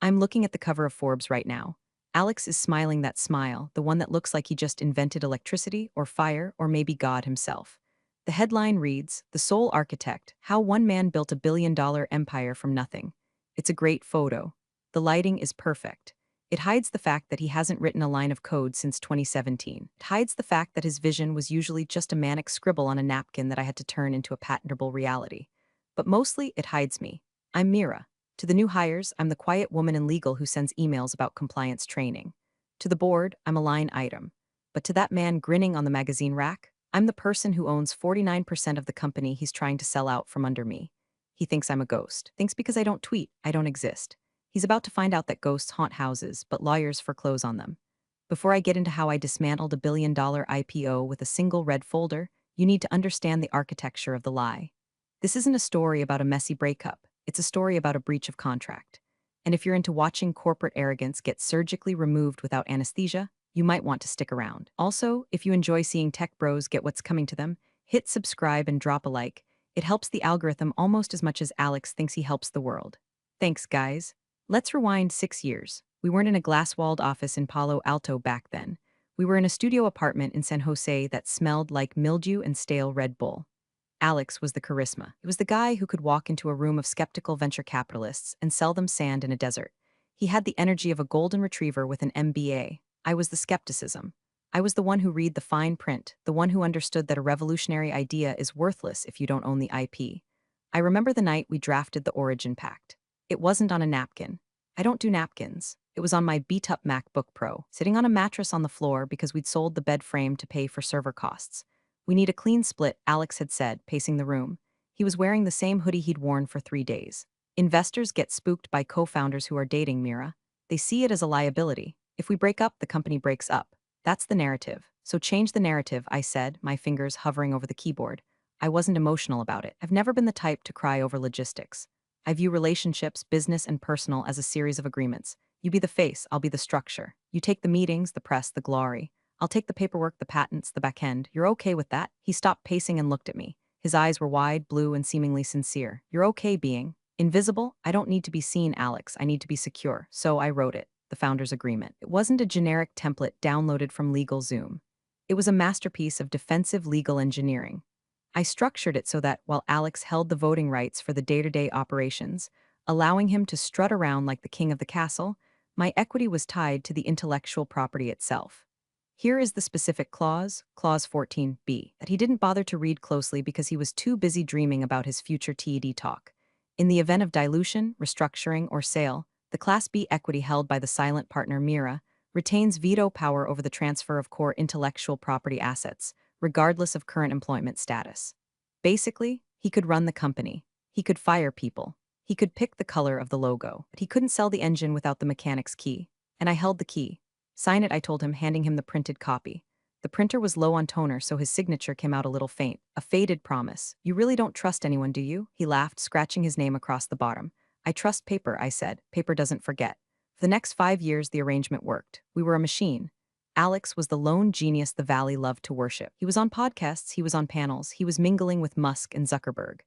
I'm looking at the cover of Forbes right now. Alex is smiling that smile, the one that looks like he just invented electricity or fire or maybe God himself. The headline reads, "The Sole Architect, How One Man Built a Billion-Dollar Empire from Nothing." It's a great photo. The lighting is perfect. It hides the fact that he hasn't written a line of code since 2017. It hides the fact that his vision was usually just a manic scribble on a napkin that I had to turn into a patentable reality. But mostly, it hides me. I'm Mira. To the new hires, I'm the quiet woman in legal who sends emails about compliance training. To the board, I'm a line item. But to that man grinning on the magazine rack, I'm the person who owns 49% of the company he's trying to sell out from under me. He thinks I'm a ghost. Thinks because I don't tweet, I don't exist. He's about to find out that ghosts haunt houses, but lawyers foreclose on them. Before I get into how I dismantled a billion-dollar IPO with a single red folder, you need to understand the architecture of the lie. This isn't a story about a messy breakup. It's a story about a breach of contract. And if you're into watching corporate arrogance get surgically removed without anesthesia, you might want to stick around. Also, if you enjoy seeing tech bros get what's coming to them, hit subscribe and drop a like. It helps the algorithm almost as much as Alex thinks he helps the world. Thanks, guys. Let's rewind 6 years. We weren't in a glass-walled office in Palo Alto back then. We were in a studio apartment in San Jose that smelled like mildew and stale Red Bull. Alex was the charisma. It was the guy who could walk into a room of skeptical venture capitalists and sell them sand in a desert. He had the energy of a golden retriever with an MBA. I was the skepticism. I was the one who read the fine print, the one who understood that a revolutionary idea is worthless if you don't own the IP. I remember the night we drafted the Origin Pact. It wasn't on a napkin. I don't do napkins. It was on my beat-up MacBook Pro, sitting on a mattress on the floor because we'd sold the bed frame to pay for server costs. "We need a clean split," Alex had said, pacing the room. He was wearing the same hoodie he'd worn for 3 days. Investors get spooked by co-founders who are dating, Mira. They see it as a liability. If we break up, the company breaks up. That's the narrative. So change the narrative, I said, my fingers hovering over the keyboard. I wasn't emotional about it. I've never been the type to cry over logistics. I view relationships, business and personal, as a series of agreements. You be the face, I'll be the structure. You take the meetings, the press, the glory. I'll take the paperwork, the patents, the back end. You're okay with that? He stopped pacing and looked at me. His eyes were wide, blue, and seemingly sincere. You're okay being invisible? I don't need to be seen, Alex. I need to be secure. So I wrote it, the founder's agreement. It wasn't a generic template downloaded from LegalZoom. It was a masterpiece of defensive legal engineering. I structured it so that, while Alex held the voting rights for the day-to-day operations, allowing him to strut around like the king of the castle, my equity was tied to the intellectual property itself. Here is the specific clause, Clause 14b, that he didn't bother to read closely because he was too busy dreaming about his future TED talk. In the event of dilution, restructuring, or sale, the Class B equity held by the silent partner Mira retains veto power over the transfer of core intellectual property assets, regardless of current employment status. Basically, he could run the company. He could fire people. He could pick the color of the logo. But he couldn't sell the engine without the mechanic's key. And I held the key. "Sign it," I told him, handing him the printed copy. The printer was low on toner, so his signature came out a little faint, a faded promise. "You really don't trust anyone, do you?" He laughed, scratching his name across the bottom. "I trust paper," I said. "Paper doesn't forget." For the next 5 years, the arrangement worked. We were a machine. Alex was the lone genius the Valley loved to worship. He was on podcasts, he was on panels, he was mingling with Musk and Zuckerberg.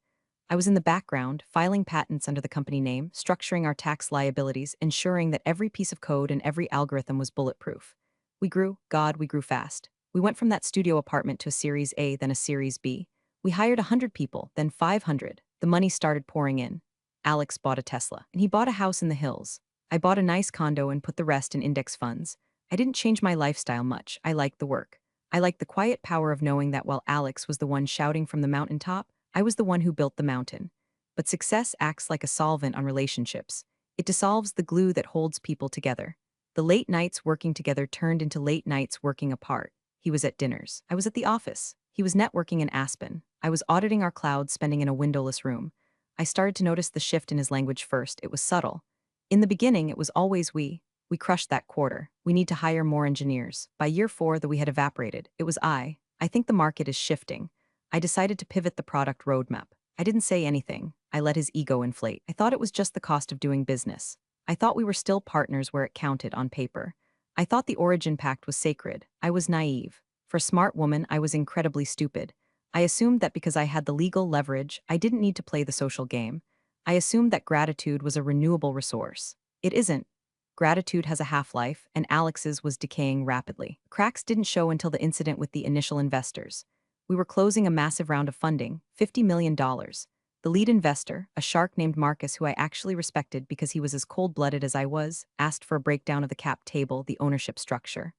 I was in the background, filing patents under the company name, structuring our tax liabilities, ensuring that every piece of code and every algorithm was bulletproof. We grew, God, we grew fast. We went from that studio apartment to a Series A, then a Series B. We hired 100 people, then 500. The money started pouring in. Alex bought a Tesla, and he bought a house in the hills. I bought a nice condo and put the rest in index funds. I didn't change my lifestyle much. I liked the work. I liked the quiet power of knowing that while Alex was the one shouting from the mountaintop, I was the one who built the mountain. But success acts like a solvent on relationships. It dissolves the glue that holds people together. The late nights working together turned into late nights working apart. He was at dinners. I was at the office. He was networking in Aspen. I was auditing our cloud, spending in a windowless room. I started to notice the shift in his language first. It was subtle. In the beginning, it was always we. We crushed that quarter. We need to hire more engineers. By year 4, though we had evaporated, it was I think the market is shifting. I decided to pivot the product roadmap. I didn't say anything. I let his ego inflate. I thought it was just the cost of doing business. I thought we were still partners where it counted on paper. I thought the Origin Pact was sacred. I was naive. For a smart woman, I was incredibly stupid. I assumed that because I had the legal leverage, I didn't need to play the social game. I assumed that gratitude was a renewable resource. It isn't. Gratitude has a half-life, and Alex's was decaying rapidly. Cracks didn't show until the incident with the initial investors. We were closing a massive round of funding, $50 million. The lead investor, a shark named Marcus who I actually respected because he was as cold-blooded as I was, asked for a breakdown of the cap table, the ownership structure.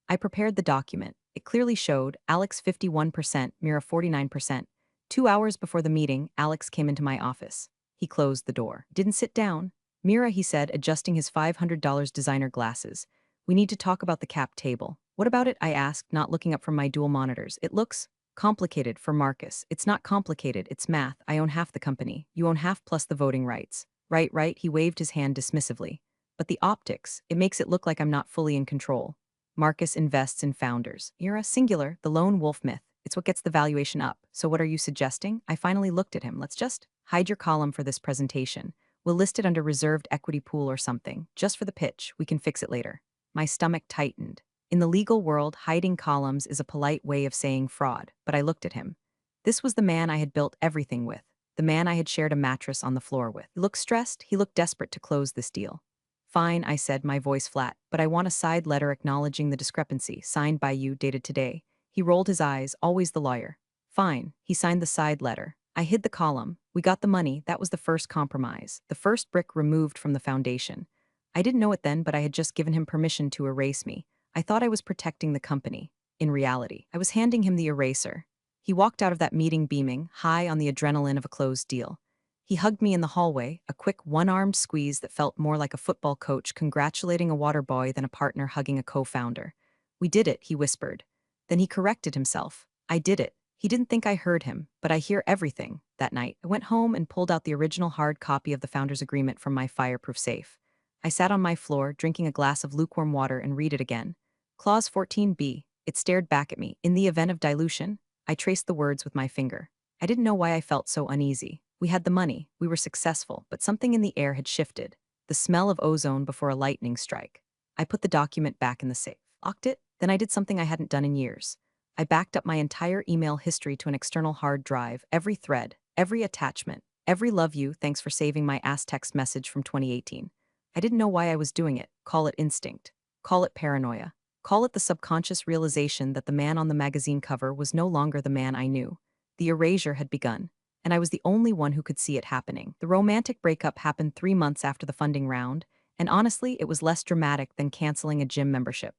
I prepared the document. It clearly showed Alex 51%, Mira 49%. 2 hours before the meeting, Alex came into my office. He closed the door. Didn't sit down. Mira, he said, adjusting his $500 designer glasses. We need to talk about the cap table. What about it? I asked, not looking up from my dual monitors. It looks complicated for Marcus. It's not complicated, it's math. I own half the company. You own half plus the voting rights. Right, he waved his hand dismissively. But the optics, it makes it look like I'm not fully in control. Marcus invests in founders. Mira, singular, the lone wolf myth. It's what gets the valuation up. So what are you suggesting? I finally looked at him. Let's just hide your column for this presentation. We'll list it under reserved equity pool or something. Just for the pitch, we can fix it later. My stomach tightened. In the legal world, hiding columns is a polite way of saying fraud, but I looked at him. This was the man I had built everything with, the man I had shared a mattress on the floor with. He looked stressed, he looked desperate to close this deal. Fine, I said, my voice flat, but I want a side letter acknowledging the discrepancy, signed by you, dated today. He rolled his eyes, always the lawyer. Fine, he signed the side letter. I hid the column. We got the money. That was the first compromise, the first brick removed from the foundation. I didn't know it then, but I had just given him permission to erase me. I thought I was protecting the company. In reality, I was handing him the eraser. He walked out of that meeting beaming, high on the adrenaline of a closed deal. He hugged me in the hallway, a quick one-armed squeeze that felt more like a football coach congratulating a water boy than a partner hugging a co-founder. We did it, he whispered. Then he corrected himself. I did it. He didn't think I heard him, but I hear everything. That night, I went home and pulled out the original hard copy of the founder's agreement from my fireproof safe. I sat on my floor, drinking a glass of lukewarm water, and read it again. Clause 14b. It stared back at me. In the event of dilution, I traced the words with my finger. I didn't know why I felt so uneasy. We had the money, we were successful, but something in the air had shifted. The smell of ozone before a lightning strike. I put the document back in the safe. Locked it, then I did something I hadn't done in years. I backed up my entire email history to an external hard drive, every thread, every attachment, every love you, thanks for saving my ass text message from 2018. I didn't know why I was doing it. Call it instinct. Call it paranoia. Call it the subconscious realization that the man on the magazine cover was no longer the man I knew. The erasure had begun, and I was the only one who could see it happening. The romantic breakup happened 3 months after the funding round, and honestly, it was less dramatic than canceling a gym membership.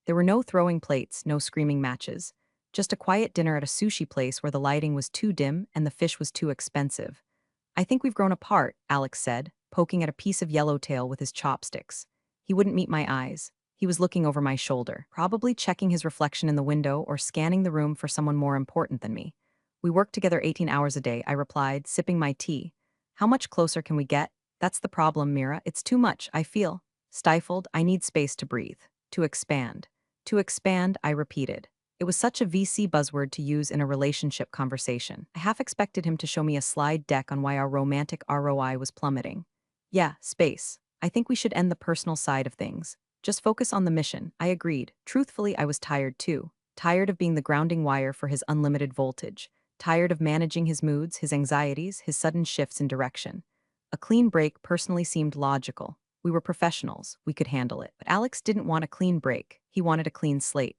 There were no throwing plates, no screaming matches. Just a quiet dinner at a sushi place where the lighting was too dim and the fish was too expensive. I think we've grown apart, Alex said, poking at a piece of yellowtail with his chopsticks. He wouldn't meet my eyes. He was looking over my shoulder, probably checking his reflection in the window or scanning the room for someone more important than me. We work together 18 hours a day, I replied, sipping my tea. How much closer can we get? That's the problem, Mira. It's too much, I feel. Stifled, I need space to breathe. To expand. To expand, I repeated. It was such a VC buzzword to use in a relationship conversation. I half expected him to show me a slide deck on why our romantic ROI was plummeting. Yeah, space. I think we should end the personal side of things. Just focus on the mission, I agreed. Truthfully, I was tired too. Tired of being the grounding wire for his unlimited voltage. Tired of managing his moods, his anxieties, his sudden shifts in direction. A clean break personally seemed logical. We were professionals, we could handle it. But Alex didn't want a clean break. He wanted a clean slate.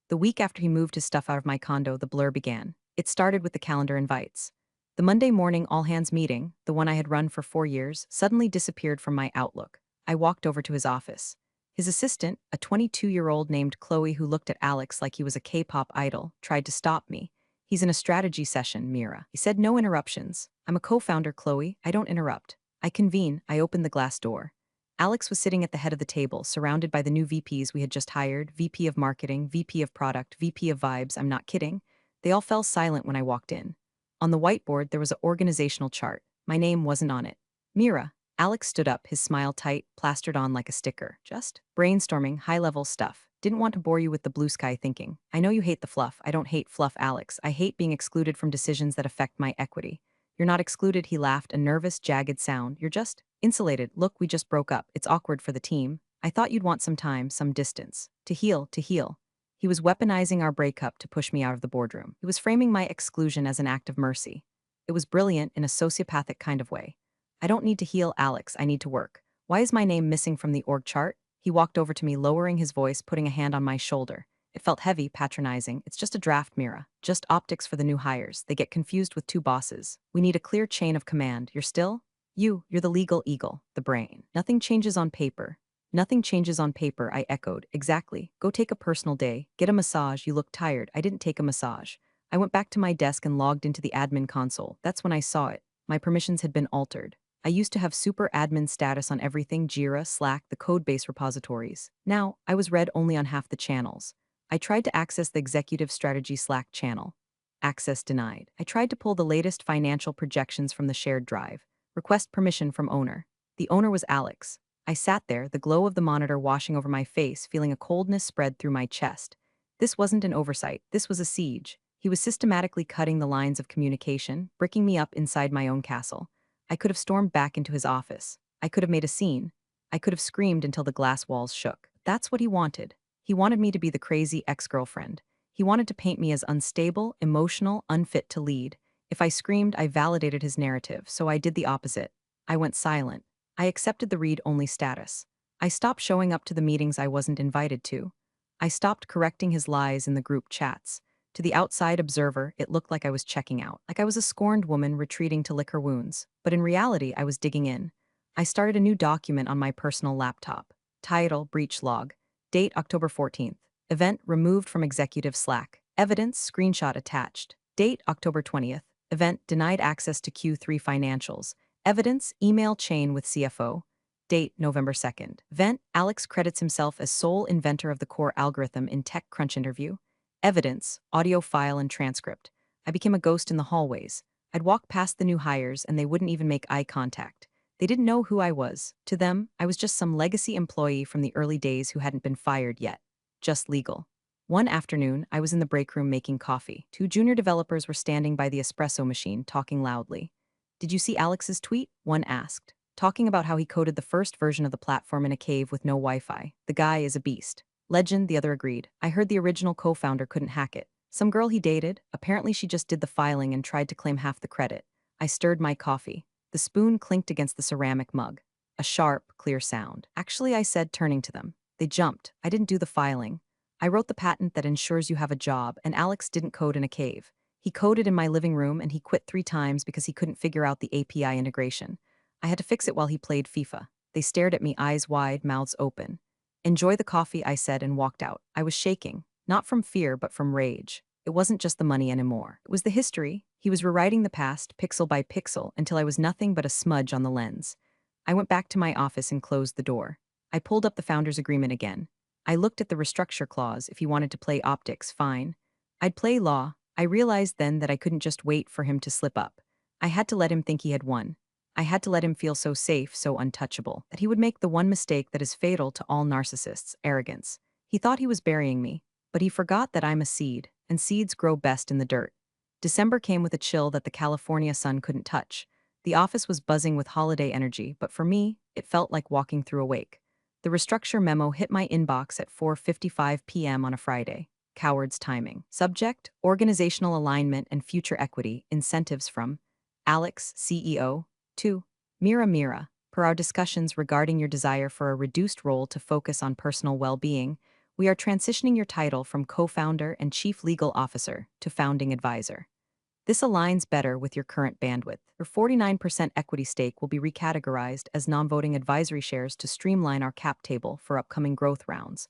The week after he moved his stuff out of my condo, the blur began. It started with the calendar invites. The Monday morning all-hands meeting, the one I had run for 4 years, suddenly disappeared from my Outlook. I walked over to his office. His assistant, a 22-year-old named Chloe who looked at Alex like he was a K-pop idol, tried to stop me. He's in a strategy session, Mira. He said no interruptions. I'm a co-founder, Chloe. I don't interrupt. I convene. I open the glass door. Alex was sitting at the head of the table, surrounded by the new VPs we had just hired, VP of Marketing, VP of Product, VP of Vibes, I'm not kidding. They all fell silent when I walked in. On the whiteboard, there was an organizational chart. My name wasn't on it. Mira. Alex stood up, his smile tight, plastered on like a sticker. Just brainstorming, high-level stuff. Didn't want to bore you with the blue sky thinking. I know you hate the fluff. I don't hate fluff, Alex. I hate being excluded from decisions that affect my equity. You're not excluded, he laughed, a nervous, jagged sound. You're just insulated. Look, we just broke up. It's awkward for the team. I thought you'd want some time, some distance. To heal, to heal. He was weaponizing our breakup to push me out of the boardroom. He was framing my exclusion as an act of mercy. It was brilliant in a sociopathic kind of way. I don't need to heal, Alex. I need to work. Why is my name missing from the org chart? He walked over to me, lowering his voice, putting a hand on my shoulder. It felt heavy, patronizing. It's just a draft, Mira. Just optics for the new hires. They get confused with two bosses. We need a clear chain of command. You're still? You're the legal eagle, the brain. Nothing changes on paper. Nothing changes on paper, I echoed. Exactly. Go take a personal day. Get a massage. You look tired. I didn't take a massage. I went back to my desk and logged into the admin console. That's when I saw it. My permissions had been altered. I used to have super admin status on everything: Jira, Slack, the codebase repositories. Now, I was read only on half the channels. I tried to access the executive strategy Slack channel. Access denied. I tried to pull the latest financial projections from the shared drive. Request permission from owner. The owner was Alex. I sat there, the glow of the monitor washing over my face, feeling a coldness spread through my chest. This wasn't an oversight, this was a siege. He was systematically cutting the lines of communication, bricking me up inside my own castle. I could have stormed back into his office. I could have made a scene. I could have screamed until the glass walls shook. That's what he wanted. He wanted me to be the crazy ex-girlfriend. He wanted to paint me as unstable, emotional, unfit to lead. If I screamed, I validated his narrative, so I did the opposite. I went silent. I accepted the read-only status. I stopped showing up to the meetings I wasn't invited to. I stopped correcting his lies in the group chats. To the outside observer, it looked like I was checking out, like I was a scorned woman retreating to lick her wounds. But in reality, I was digging in. I started a new document on my personal laptop. Title: Breach Log. Date: October 14th. Event: removed from executive Slack. Evidence: screenshot attached. Date: October 20th. Event: denied access to Q3 financials. Evidence: email chain with CFO. Date: November 2nd. Event: Alex credits himself as sole inventor of the core algorithm in TechCrunch interview. Evidence: audio file and transcript. I became a ghost in the hallways. I'd walk past the new hires and they wouldn't even make eye contact. They didn't know who I was. To them, I was just some legacy employee from the early days who hadn't been fired yet. Just legal. One afternoon, I was in the break room making coffee. Two junior developers were standing by the espresso machine, talking loudly. "Did you see Alex's tweet?" one asked, talking about how he coded the first version of the platform in a cave with no Wi-Fi. "The guy is a beast." "Legend," the other agreed. "I heard the original co-founder couldn't hack it. Some girl he dated, apparently she just did the filing and tried to claim half the credit." I stirred my coffee. The spoon clinked against the ceramic mug. A sharp, clear sound. "Actually," I said, turning to them. They jumped. "I didn't do the filing. I wrote the patent that ensures you have a job, and Alex didn't code in a cave. He coded in my living room and he quit 3 times because he couldn't figure out the API integration. I had to fix it while he played FIFA." They stared at me, eyes wide, mouths open. "Enjoy the coffee," I said and walked out. I was shaking, not from fear but from rage. It wasn't just the money anymore. It was the history. He was rewriting the past, pixel by pixel, until I was nothing but a smudge on the lens. I went back to my office and closed the door. I pulled up the founder's agreement again. I looked at the restructure clause. If he wanted to play optics, fine. I'd play law. I realized then that I couldn't just wait for him to slip up. I had to let him think he had won. I had to let him feel so safe, so untouchable, that he would make the one mistake that is fatal to all narcissists: arrogance. He thought he was burying me, but he forgot that I'm a seed, and seeds grow best in the dirt. December came with a chill that the California sun couldn't touch. The office was buzzing with holiday energy, but for me, it felt like walking through a wake. The restructure memo hit my inbox at 4:55 p.m. on a Friday. Coward's timing. Subject: organizational alignment and future equity, incentives from Alex, CEO. 2. Mira. Per our discussions regarding your desire for a reduced role to focus on personal well-being, we are transitioning your title from co-founder and chief legal officer to founding advisor. This aligns better with your current bandwidth. Your 49% equity stake will be recategorized as non-voting advisory shares to streamline our cap table for upcoming growth rounds.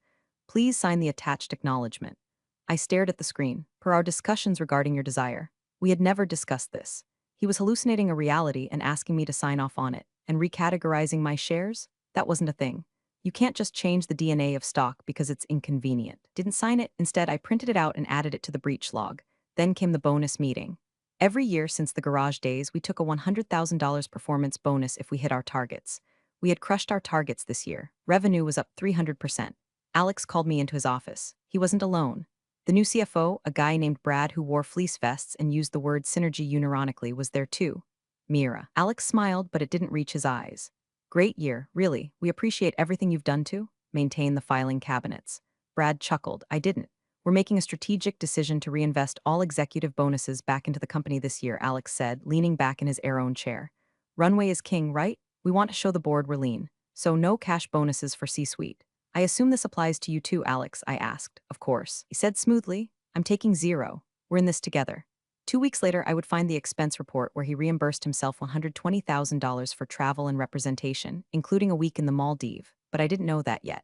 Please sign the attached acknowledgement. I stared at the screen. Per our discussions regarding your desire. We had never discussed this. He was hallucinating a reality and asking me to sign off on it. And recategorizing my shares? That wasn't a thing. You can't just change the DNA of stock because it's inconvenient. Didn't sign it. Instead, I printed it out and added it to the breach log. Then came the bonus meeting. Every year since the garage days, we took a $100,000 performance bonus if we hit our targets. We had crushed our targets this year. Revenue was up 300%. Alex called me into his office. He wasn't alone. The new CFO, a guy named Brad who wore fleece vests and used the word synergy unironically, was there too. Mira. Alex smiled, but it didn't reach his eyes. "Great year, really. We appreciate everything you've done to maintain the filing cabinets." Brad chuckled. "I didn't. We're making a strategic decision to reinvest all executive bonuses back into the company this year," Alex said, leaning back in his air-own chair. "Runway is king, right? We want to show the board we're lean." So no cash bonuses for C-suite. I assume this applies to you too, Alex, I asked. Of course. He said smoothly, I'm taking zero. We're in this together. 2 weeks later, I would find the expense report where he reimbursed himself $120,000 for travel and representation, including a week in the Maldives, but I didn't know that yet.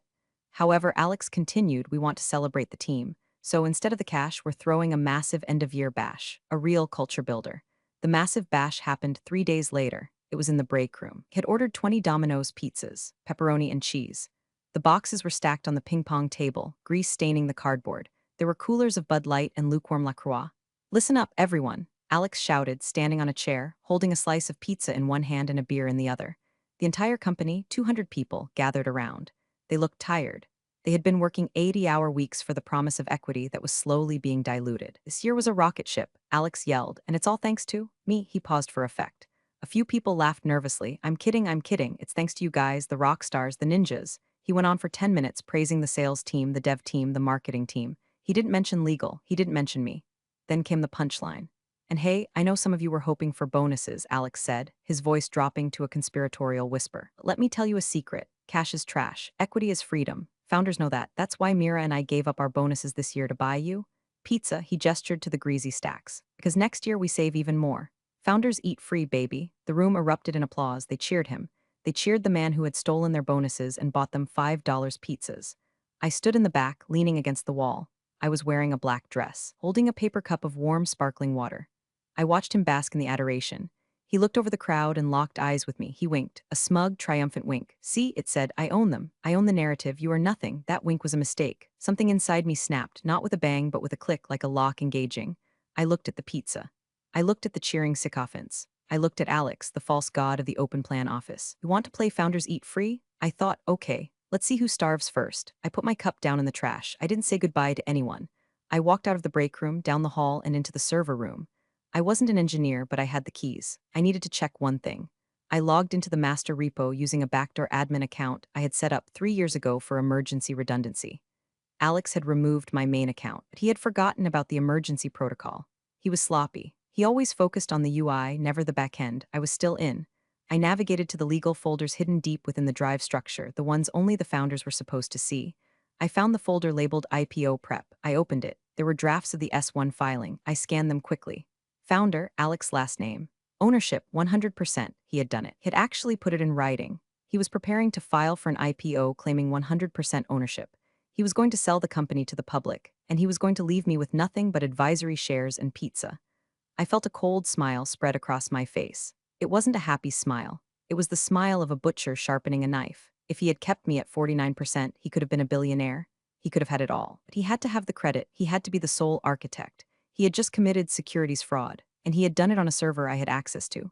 However, Alex continued, we want to celebrate the team. So instead of the cash, we're throwing a massive end-of-year bash, a real culture builder. The massive bash happened 3 days later. It was in the break room. He had ordered 20 Domino's pizzas, pepperoni and cheese. The boxes were stacked on the ping-pong table, grease staining the cardboard. There were coolers of Bud Light and lukewarm La Croix. Listen up, everyone, Alex shouted, standing on a chair, holding a slice of pizza in one hand and a beer in the other. The entire company, 200 people, gathered around. They looked tired. They had been working 80-hour weeks for the promise of equity that was slowly being diluted. This year was a rocket ship, Alex yelled, and it's all thanks to me. He paused for effect. A few people laughed nervously. I'm kidding, I'm kidding. It's thanks to you guys, the rock stars, the ninjas. He went on for 10 minutes praising the sales team, the dev team, the marketing team. He didn't mention legal. He didn't mention me. Then came the punchline. And hey, I know some of you were hoping for bonuses, Alex said, his voice dropping to a conspiratorial whisper. Let me tell you a secret. Cash is trash. Equity is freedom. Founders know that. That's why Mira and I gave up our bonuses this year to buy you. Pizza, he gestured to the greasy stacks. Because next year we save even more. Founders eat free, baby. The room erupted in applause. They cheered him. They cheered the man who had stolen their bonuses and bought them $5 pizzas. I stood in the back, leaning against the wall. I was wearing a black dress, holding a paper cup of warm, sparkling water. I watched him bask in the adoration. He looked over the crowd and locked eyes with me. He winked, a smug, triumphant wink. See, it said, I own them. I own the narrative. You are nothing. That wink was a mistake. Something inside me snapped, not with a bang, but with a click like a lock engaging. I looked at the pizza. I looked at the cheering sycophants. I looked at Alex, the false god of the open plan office. You want to play Founders Eat Free? I thought, okay, let's see who starves first. I put my cup down in the trash. I didn't say goodbye to anyone. I walked out of the break room, down the hall, and into the server room. I wasn't an engineer, but I had the keys. I needed to check one thing. I logged into the master repo using a backdoor admin account I had set up 3 years ago for emergency redundancy. Alex had removed my main account, but he had forgotten about the emergency protocol. He was sloppy. He always focused on the UI, never the backend. I was still in. I navigated to the legal folders hidden deep within the drive structure, the ones only the founders were supposed to see. I found the folder labeled IPO prep. I opened it. There were drafts of the S1 filing. I scanned them quickly. Founder, Alex last name. Ownership, 100%. He had done it. He had actually put it in writing. He was preparing to file for an IPO claiming 100% ownership. He was going to sell the company to the public, and he was going to leave me with nothing but advisory shares and pizza. I felt a cold smile spread across my face. It wasn't a happy smile. It was the smile of a butcher sharpening a knife. If he had kept me at 49%, he could have been a billionaire. He could have had it all. But he had to have the credit. He had to be the sole architect. He had just committed securities fraud, and he had done it on a server I had access to.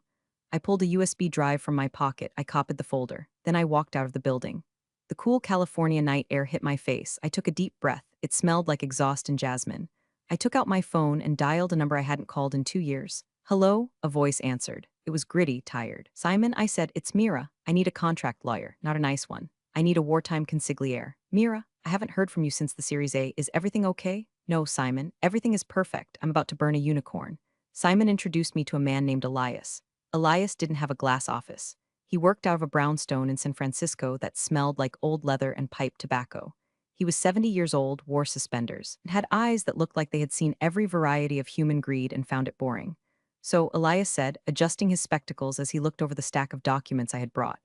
I pulled a USB drive from my pocket. I copied the folder. Then I walked out of the building. The cool California night air hit my face. I took a deep breath. It smelled like exhaust and jasmine. I took out my phone and dialed a number I hadn't called in 2 years. Hello? A voice answered. It was gritty, tired. Simon, I said, it's Mira. I need a contract lawyer, not a nice one. I need a wartime consigliere. Mira, I haven't heard from you since the Series A. Is everything okay? No, Simon. Everything is perfect. I'm about to burn a unicorn. Simon introduced me to a man named Elias. Elias didn't have a glass office. He worked out of a brownstone in San Francisco that smelled like old leather and pipe tobacco. He was 70 years old, wore suspenders, and had eyes that looked like they had seen every variety of human greed and found it boring. So, Elias said, adjusting his spectacles as he looked over the stack of documents I had brought.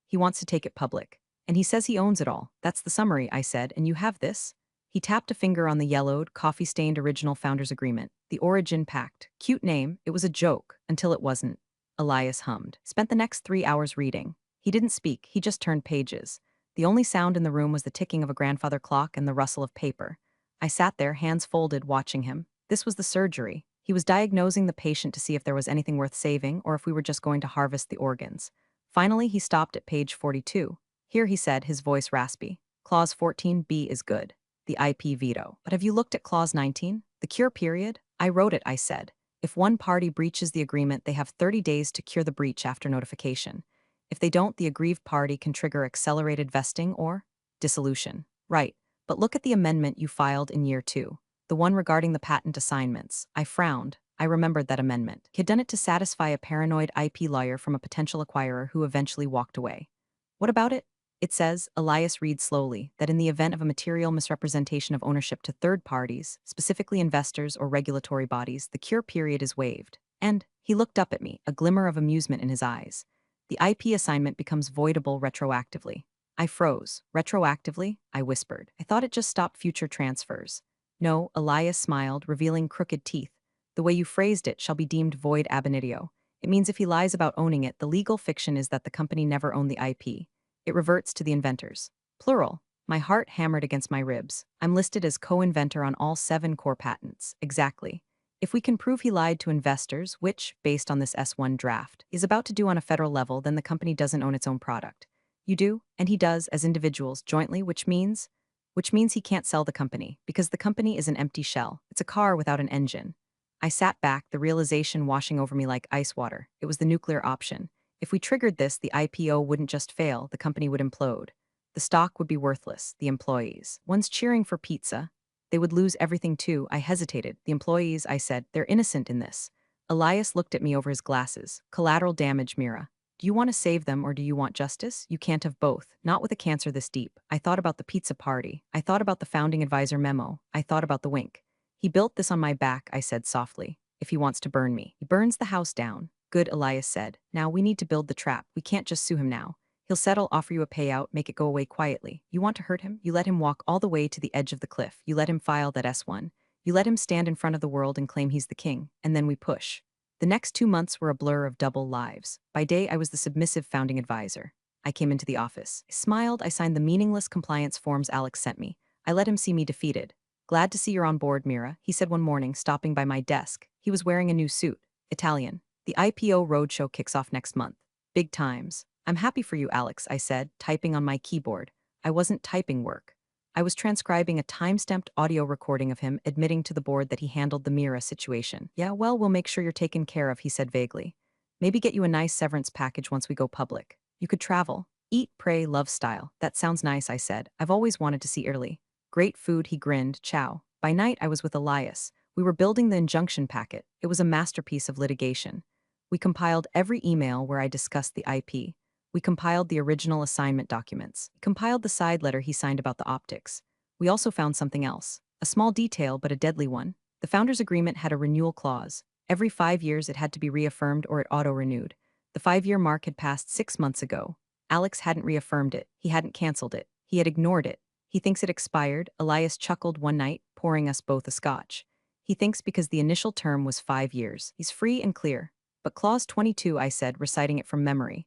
He wants to take it public. And he says he owns it all. That's the summary, I said, and you have this? He tapped a finger on the yellowed, coffee-stained original founder's agreement. The Origin Pact. Cute name. It was a joke, until it wasn't. Elias hummed. Spent the next 3 hours reading. He didn't speak, he just turned pages. The only sound in the room was the ticking of a grandfather clock and the rustle of paper. I sat there, hands folded, watching him. This was the surgery. He was diagnosing the patient to see if there was anything worth saving or if we were just going to harvest the organs. Finally, he stopped at page 42. Here, he said, his voice raspy. Clause 14b is good. The IP veto. But have you looked at Clause 19? The cure period? I wrote it, I said. If one party breaches the agreement, they have 30 days to cure the breach after notification. If they don't, the aggrieved party can trigger accelerated vesting or dissolution. Right. But look at the amendment you filed in year 2. The one regarding the patent assignments. I frowned. I remembered that amendment. He had done it to satisfy a paranoid IP lawyer from a potential acquirer who eventually walked away. What about it? It says, Elias reads slowly, that in the event of a material misrepresentation of ownership to third parties, specifically investors or regulatory bodies, the cure period is waived. And he looked up at me, a glimmer of amusement in his eyes. The IP assignment becomes voidable retroactively. I froze. Retroactively? I whispered. I thought it just stopped future transfers. No, Elias smiled, revealing crooked teeth. The way you phrased it shall be deemed void ab initio. It means if he lies about owning it, the legal fiction is that the company never owned the IP. It reverts to the inventors. Plural. My heart hammered against my ribs. I'm listed as co-inventor on all 7 core patents. Exactly. If we can prove he lied to investors, which, based on this S1 draft, is about to do on a federal level, then the company doesn't own its own product. You do, and he does, as individuals, jointly, which means he can't sell the company, because the company is an empty shell. It's a car without an engine. I sat back, the realization washing over me like ice water. It was the nuclear option. If we triggered this, the IPO wouldn't just fail, the company would implode. The stock would be worthless, the employees. One's cheering for pizza. They would lose everything too. I hesitated. The employees, I said, they're innocent in this. Elias looked at me over his glasses. Collateral damage, Mira. Do you want to save them or do you want justice? You can't have both. Not with a cancer this deep. I thought about the pizza party. I thought about the founding advisor memo. I thought about the wink. He built this on my back, I said softly. If he wants to burn me. He burns the house down. Good, Elias said. Now we need to build the trap. We can't just sue him now. He'll settle, offer you a payout, make it go away quietly. You want to hurt him? You let him walk all the way to the edge of the cliff. You let him file that S1. You let him stand in front of the world and claim he's the king. And then we push. The next 2 months were a blur of double lives. By day, I was the submissive founding advisor. I came into the office. I smiled. I signed the meaningless compliance forms Alex sent me. I let him see me defeated. Glad to see you're on board, Mira, he said one morning, stopping by my desk. He was wearing a new suit. Italian. The IPO roadshow kicks off next month. Big times. I'm happy for you, Alex, I said, typing on my keyboard. I wasn't typing work. I was transcribing a time-stamped audio recording of him admitting to the board that he handled the Mira situation. Yeah, well, we'll make sure you're taken care of, he said vaguely. Maybe get you a nice severance package once we go public. You could travel. Eat, pray, love style. That sounds nice, I said. I've always wanted to see Italy. Great food, he grinned, ciao. By night, I was with Elias. We were building the injunction packet. It was a masterpiece of litigation. We compiled every email where I discussed the IP. We compiled the original assignment documents. Compiled the side letter he signed about the optics. We also found something else. A small detail, but a deadly one. The founders' agreement had a renewal clause. Every 5 years it had to be reaffirmed or it auto-renewed. The 5-year mark had passed 6 months ago. Alex hadn't reaffirmed it. He hadn't canceled it. He had ignored it. He thinks it expired. Elias chuckled one night, pouring us both a scotch. He thinks because the initial term was 5 years. He's free and clear. But clause 22, I said, reciting it from memory.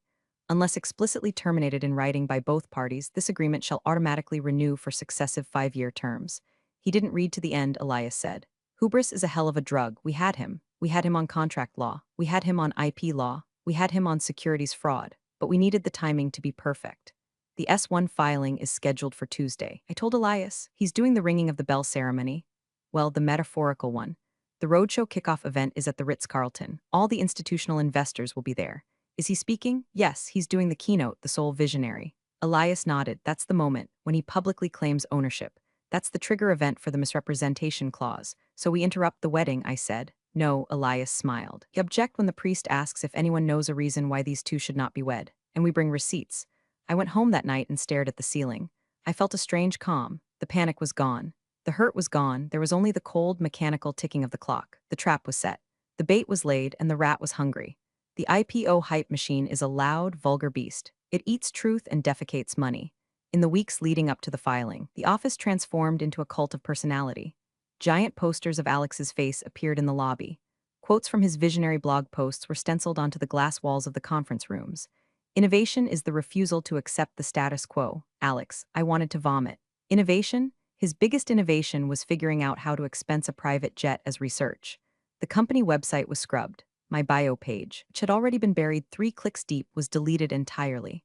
Unless explicitly terminated in writing by both parties, this agreement shall automatically renew for successive 5-year terms. He didn't read to the end, Elias said. Hubris is a hell of a drug. We had him. We had him on contract law. We had him on IP law. We had him on securities fraud. But we needed the timing to be perfect. The S1 filing is scheduled for Tuesday. I told Elias. He's doing the ringing of the bell ceremony. Well, the metaphorical one. The roadshow kickoff event is at the Ritz-Carlton. All the institutional investors will be there. Is he speaking? Yes, he's doing the keynote, the sole visionary. Elias nodded. That's the moment, when he publicly claims ownership. That's the trigger event for the misrepresentation clause. So we interrupt the wedding, I said. No, Elias smiled. You object when the priest asks if anyone knows a reason why these two should not be wed. And we bring receipts. I went home that night and stared at the ceiling. I felt a strange calm. The panic was gone. The hurt was gone. There was only the cold, mechanical ticking of the clock. The trap was set. The bait was laid and the rat was hungry. The IPO hype machine is a loud, vulgar beast. It eats truth and defecates money. In the weeks leading up to the filing, the office transformed into a cult of personality. Giant posters of Alex's face appeared in the lobby. Quotes from his visionary blog posts were stenciled onto the glass walls of the conference rooms. Innovation is the refusal to accept the status quo. Alex, I wanted to vomit. Innovation? His biggest innovation was figuring out how to expense a private jet as research. The company website was scrubbed. My bio page, which had already been buried 3 clicks deep, was deleted entirely.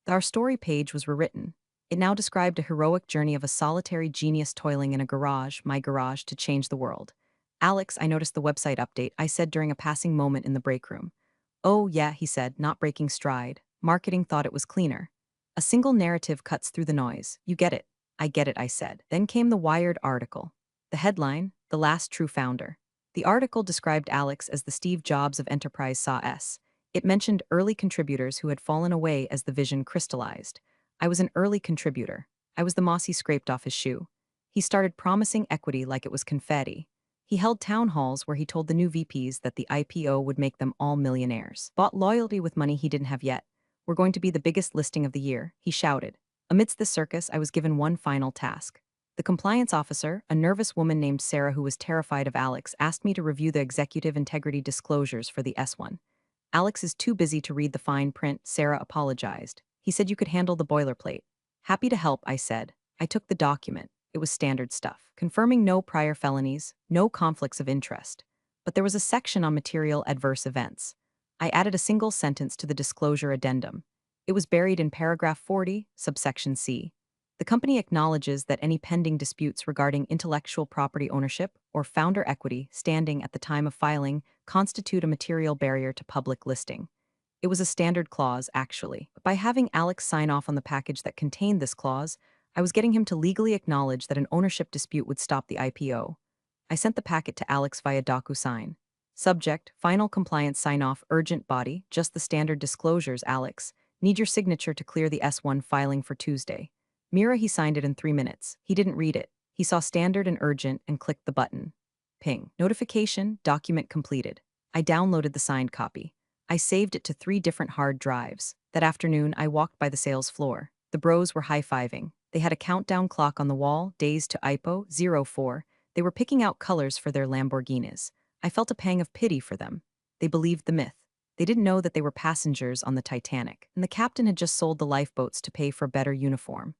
Our story page was rewritten. It now described a heroic journey of a solitary genius toiling in a garage, my garage, to change the world. Alex, I noticed the website update, I said during a passing moment in the break room. Oh, yeah, he said, not breaking stride. Marketing thought it was cleaner. A single narrative cuts through the noise. You get it. I get it, I said. Then came the Wired article. The headline, The Last True Founder. The article described Alex as the Steve Jobs of enterprise SaaS. It mentioned early contributors who had fallen away as the vision crystallized. I was an early contributor. I was the moss he scraped off his shoe. He started promising equity like it was confetti. He held town halls where he told the new VPs that the IPO would make them all millionaires. Bought loyalty with money he didn't have yet. We're going to be the biggest listing of the year, he shouted. Amidst the circus, I was given one final task. The compliance officer, a nervous woman named Sarah who was terrified of Alex, asked me to review the executive integrity disclosures for the S1. Alex is too busy to read the fine print, Sarah apologized. He said you could handle the boilerplate. Happy to help, I said. I took the document. It was standard stuff, confirming no prior felonies, no conflicts of interest. But there was a section on material adverse events. I added a single sentence to the disclosure addendum. It was buried in paragraph 40, subsection C. The company acknowledges that any pending disputes regarding intellectual property ownership or founder equity standing at the time of filing constitute a material barrier to public listing. It was a standard clause, actually. But by having Alex sign off on the package that contained this clause, I was getting him to legally acknowledge that an ownership dispute would stop the IPO. I sent the packet to Alex via DocuSign. Subject, final compliance sign-off, urgent body, just the standard disclosures, Alex. Need your signature to clear the S1 filing for Tuesday. Mira, he signed it in 3 minutes. He didn't read it. He saw standard and urgent and clicked the button. Ping. Notification, document completed. I downloaded the signed copy. I saved it to 3 different hard drives. That afternoon, I walked by the sales floor. The bros were high-fiving. They had a countdown clock on the wall, days to IPO 04. They were picking out colors for their Lamborghinis. I felt a pang of pity for them. They believed the myth. They didn't know that they were passengers on the Titanic, and the captain had just sold the lifeboats to pay for a better uniform.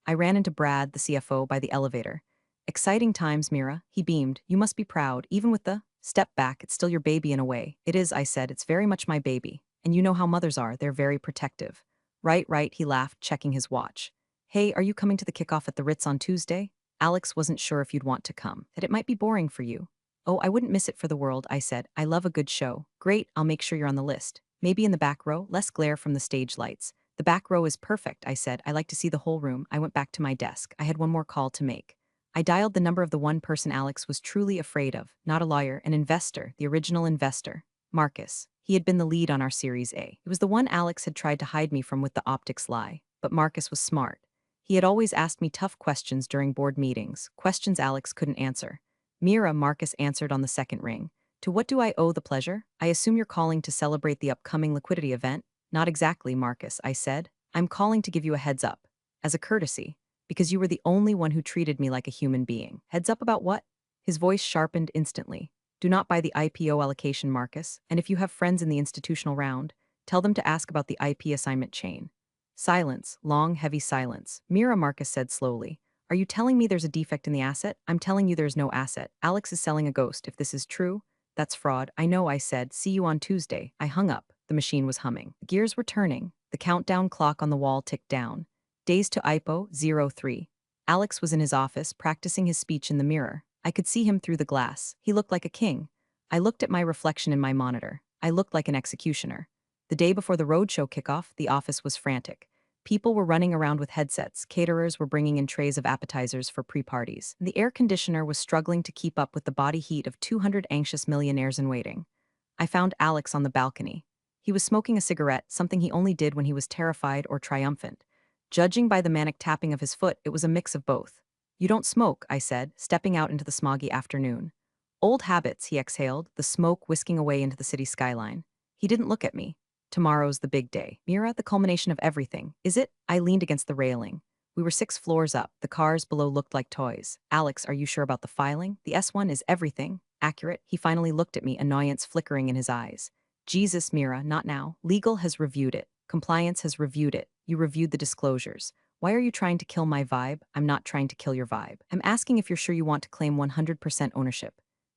I ran into Brad, the CFO, by the elevator. Exciting times, Mira. He beamed. You must be proud, even with the step back, it's still your baby in a way. It is, I said. It's very much my baby. And you know how mothers are. They're very protective. Right, he laughed, checking his watch. Hey, are you coming to the kickoff at the Ritz on Tuesday? Alex wasn't sure if you'd want to come, that it might be boring for you. Oh, I wouldn't miss it for the world, I said. I love a good show. Great, I'll make sure you're on the list. Maybe in the back row, less glare from the stage lights. The back row is perfect, I said. I like to see the whole room. I went back to my desk. I had one more call to make. I dialed the number of the one person Alex was truly afraid of, not a lawyer, an investor, the original investor. Marcus. He had been the lead on our Series A. It was the one Alex had tried to hide me from with the optics lie. But Marcus was smart. He had always asked me tough questions during board meetings, questions Alex couldn't answer. Mira, Marcus answered on the second ring. To what do I owe the pleasure? I assume you're calling to celebrate the upcoming liquidity event? Not exactly, Marcus, I said. I'm calling to give you a heads up. As a courtesy. Because you were the only one who treated me like a human being. Heads up about what? His voice sharpened instantly. Do not buy the IPO allocation, Marcus, and if you have friends in the institutional round, tell them to ask about the IP assignment chain. Silence, long, heavy silence. Mira, Marcus said slowly. Are you telling me there's a defect in the asset? I'm telling you there's no asset. Alex is selling a ghost. If this is true, that's fraud. I know, I said. See you on Tuesday. I hung up. The machine was humming. The gears were turning. The countdown clock on the wall ticked down. Days to IPO 03. Alex was in his office, practicing his speech in the mirror. I could see him through the glass. He looked like a king. I looked at my reflection in my monitor. I looked like an executioner. The day before the roadshow kickoff, the office was frantic. People were running around with headsets, caterers were bringing in trays of appetizers for pre-parties. The air conditioner was struggling to keep up with the body heat of 200 anxious millionaires in waiting. I found Alex on the balcony. He was smoking a cigarette, something he only did when he was terrified or triumphant. Judging by the manic tapping of his foot, it was a mix of both. You don't smoke, I said, stepping out into the smoggy afternoon. Old habits, he exhaled, the smoke whisking away into the city skyline. He didn't look at me. Tomorrow's the big day. Mira, the culmination of everything. Is it? I leaned against the railing. We were 6 floors up. The cars below looked like toys. Alex, are you sure about the filing? The S1 is everything. Accurate? He finally looked at me, annoyance flickering in his eyes. Jesus, Mira, not now. Legal has reviewed it. Compliance has reviewed it. You reviewed the disclosures. Why are you trying to kill my vibe? I'm not trying to kill your vibe. I'm asking if you're sure you want to claim 100% ownership.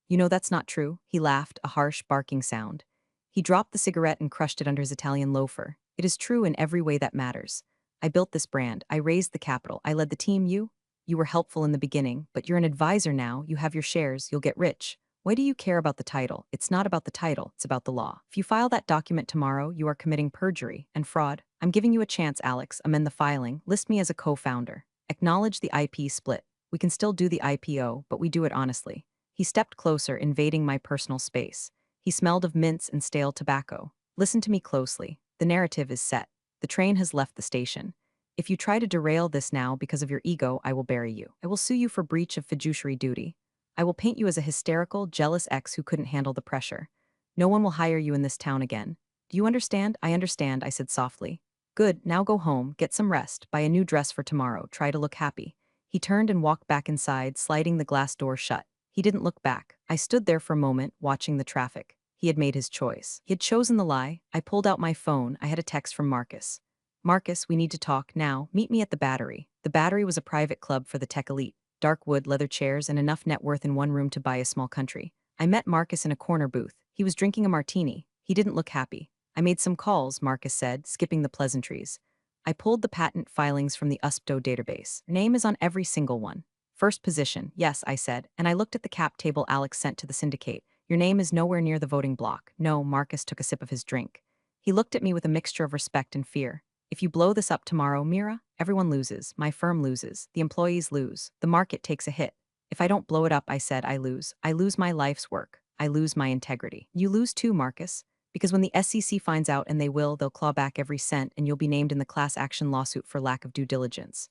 You know that's not true. He laughed, a harsh, barking sound. He dropped the cigarette and crushed it under his Italian loafer. It is true in every way that matters. I built this brand. I raised the capital. I led the team. You were helpful in the beginning, but you're an advisor now. You have your shares. You'll get rich. Why do you care about the title? It's not about the title. It's about the law. If you file that document tomorrow, you are committing perjury and fraud. I'm giving you a chance, Alex. Amend the filing. List me as a co-founder. Acknowledge the IP split. We can still do the IPO, but we do it honestly. He stepped closer, invading my personal space. He smelled of mints and stale tobacco. Listen to me closely. The narrative is set. The train has left the station. If you try to derail this now because of your ego, I will bury you. I will sue you for breach of fiduciary duty. I will paint you as a hysterical, jealous ex who couldn't handle the pressure. No one will hire you in this town again. Do you understand? I understand, I said softly. Good, now go home, get some rest, buy a new dress for tomorrow, try to look happy. He turned and walked back inside, sliding the glass door shut. He didn't look back. I stood there for a moment, watching the traffic. He had made his choice. He had chosen the lie. I pulled out my phone. I had a text from Marcus. Marcus, we need to talk now. Meet me at the Battery. The Battery was a private club for the tech elite. Dark wood, leather chairs, and enough net worth in one room to buy a small country. I met Marcus in a corner booth. He was drinking a martini. He didn't look happy. I made some calls, Marcus said, skipping the pleasantries. I pulled the patent filings from the USPTO database. Your name is on every single one. First position, yes, I said, and I looked at the cap table Alex sent to the syndicate. Your name is nowhere near the voting block. No, Marcus took a sip of his drink. He looked at me with a mixture of respect and fear. If you blow this up tomorrow, Mira, everyone loses. My firm loses. The employees lose. The market takes a hit. If I don't blow it up, I said, I lose. I lose my life's work. I lose my integrity. You lose too, Marcus. Because when the SEC finds out, and they will, they'll claw back every cent and you'll be named in the class action lawsuit for lack of due diligence.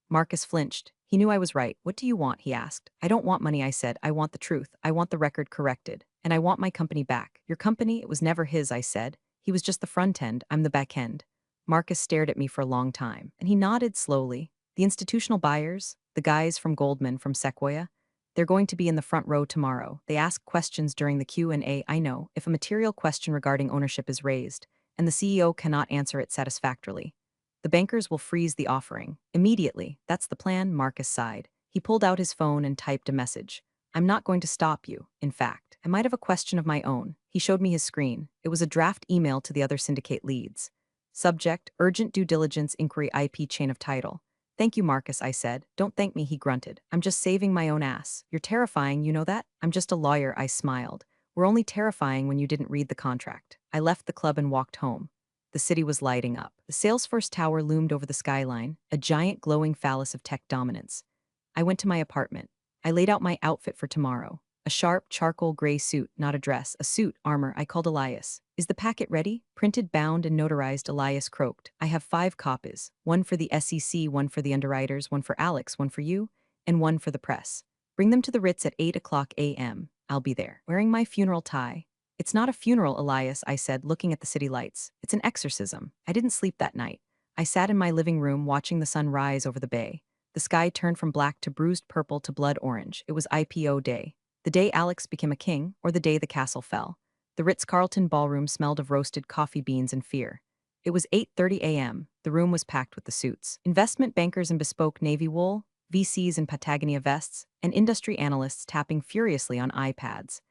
Marcus flinched. He knew I was right. What do you want? He asked. I don't want money, I said. I want the truth. I want the record corrected. And I want my company back. Your company? It was never his, I said. He was just the front end. I'm the back end. Marcus stared at me for a long time, and he nodded slowly. The institutional buyers, the guys from Goldman, from Sequoia, they're going to be in the front row tomorrow. They ask questions during the Q&A. I know, if a material question regarding ownership is raised, and the CEO cannot answer it satisfactorily, the bankers will freeze the offering. Immediately. That's the plan, Marcus sighed. He pulled out his phone and typed a message. I'm not going to stop you. In fact, I might have a question of my own. He showed me his screen. It was a draft email to the other syndicate leads. Subject, urgent due diligence inquiry IP chain of title. Thank you, Marcus, I said. Don't thank me, he grunted. I'm just saving my own ass. You're terrifying, you know that? I'm just a lawyer, I smiled. We're only terrifying when you didn't read the contract. I left the club and walked home. The city was lighting up. The Salesforce Tower loomed over the skyline, a giant glowing phallus of tech dominance. I went to my apartment. I laid out my outfit for tomorrow. A sharp, charcoal gray suit, not a dress, a suit, armor. I called Elias. Is the packet ready? Printed, bound, and notarized, Elias croaked. I have 5 copies. One for the SEC, one for the underwriters, one for Alex, one for you, and one for the press. Bring them to the Ritz at 8 a.m. I'll be there, wearing my funeral tie. It's not a funeral, Elias, I said, looking at the city lights. It's an exorcism. I didn't sleep that night. I sat in my living room watching the sun rise over the bay. The sky turned from black to bruised purple to blood orange. It was IPO day. The day Alex became a king, or the day the castle fell. The Ritz-Carlton ballroom smelled of roasted coffee beans and fear. It was 8:30 a.m. The room was packed with the suits. Investment bankers in bespoke navy wool, VCs in Patagonia vests, and industry analysts tapping furiously on iPads.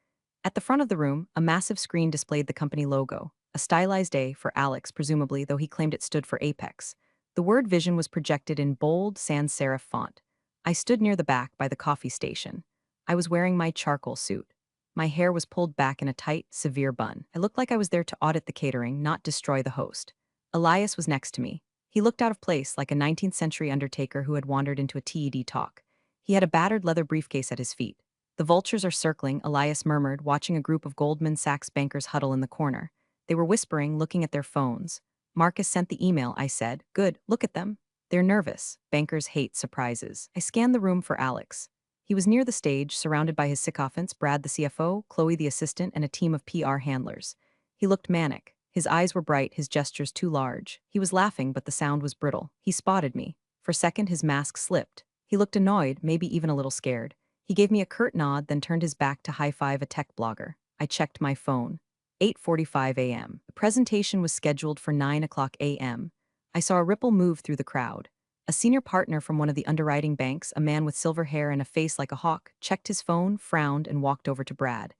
At the front of the room, a massive screen displayed the company logo, a stylized A for Alex, presumably, though he claimed it stood for Apex. The word Vision was projected in bold, sans serif font. I stood near the back by the coffee station. I was wearing my charcoal suit. My hair was pulled back in a tight, severe bun. I looked like I was there to audit the catering, not destroy the host. Elias was next to me. He looked out of place, like a 19th century undertaker who had wandered into a TED talk. He had a battered leather briefcase at his feet. The vultures are circling, Elias murmured, watching a group of Goldman Sachs bankers huddle in the corner. They were whispering, looking at their phones. Marcus sent the email, I said. Good, look at them. They're nervous. Bankers hate surprises. I scanned the room for Alex. He was near the stage, surrounded by his sycophants, Brad the CFO, Chloe the assistant, and a team of PR handlers. He looked manic. His eyes were bright, his gestures too large. He was laughing, but the sound was brittle. He spotted me. For a second, his mask slipped. He looked annoyed, maybe even a little scared. He gave me a curt nod, then turned his back to high-five a tech blogger. I checked my phone. 8:45 a.m. The presentation was scheduled for 9 a.m. I saw a ripple move through the crowd. A senior partner from one of the underwriting banks, a man with silver hair and a face like a hawk, checked his phone, frowned, and walked over to Brad.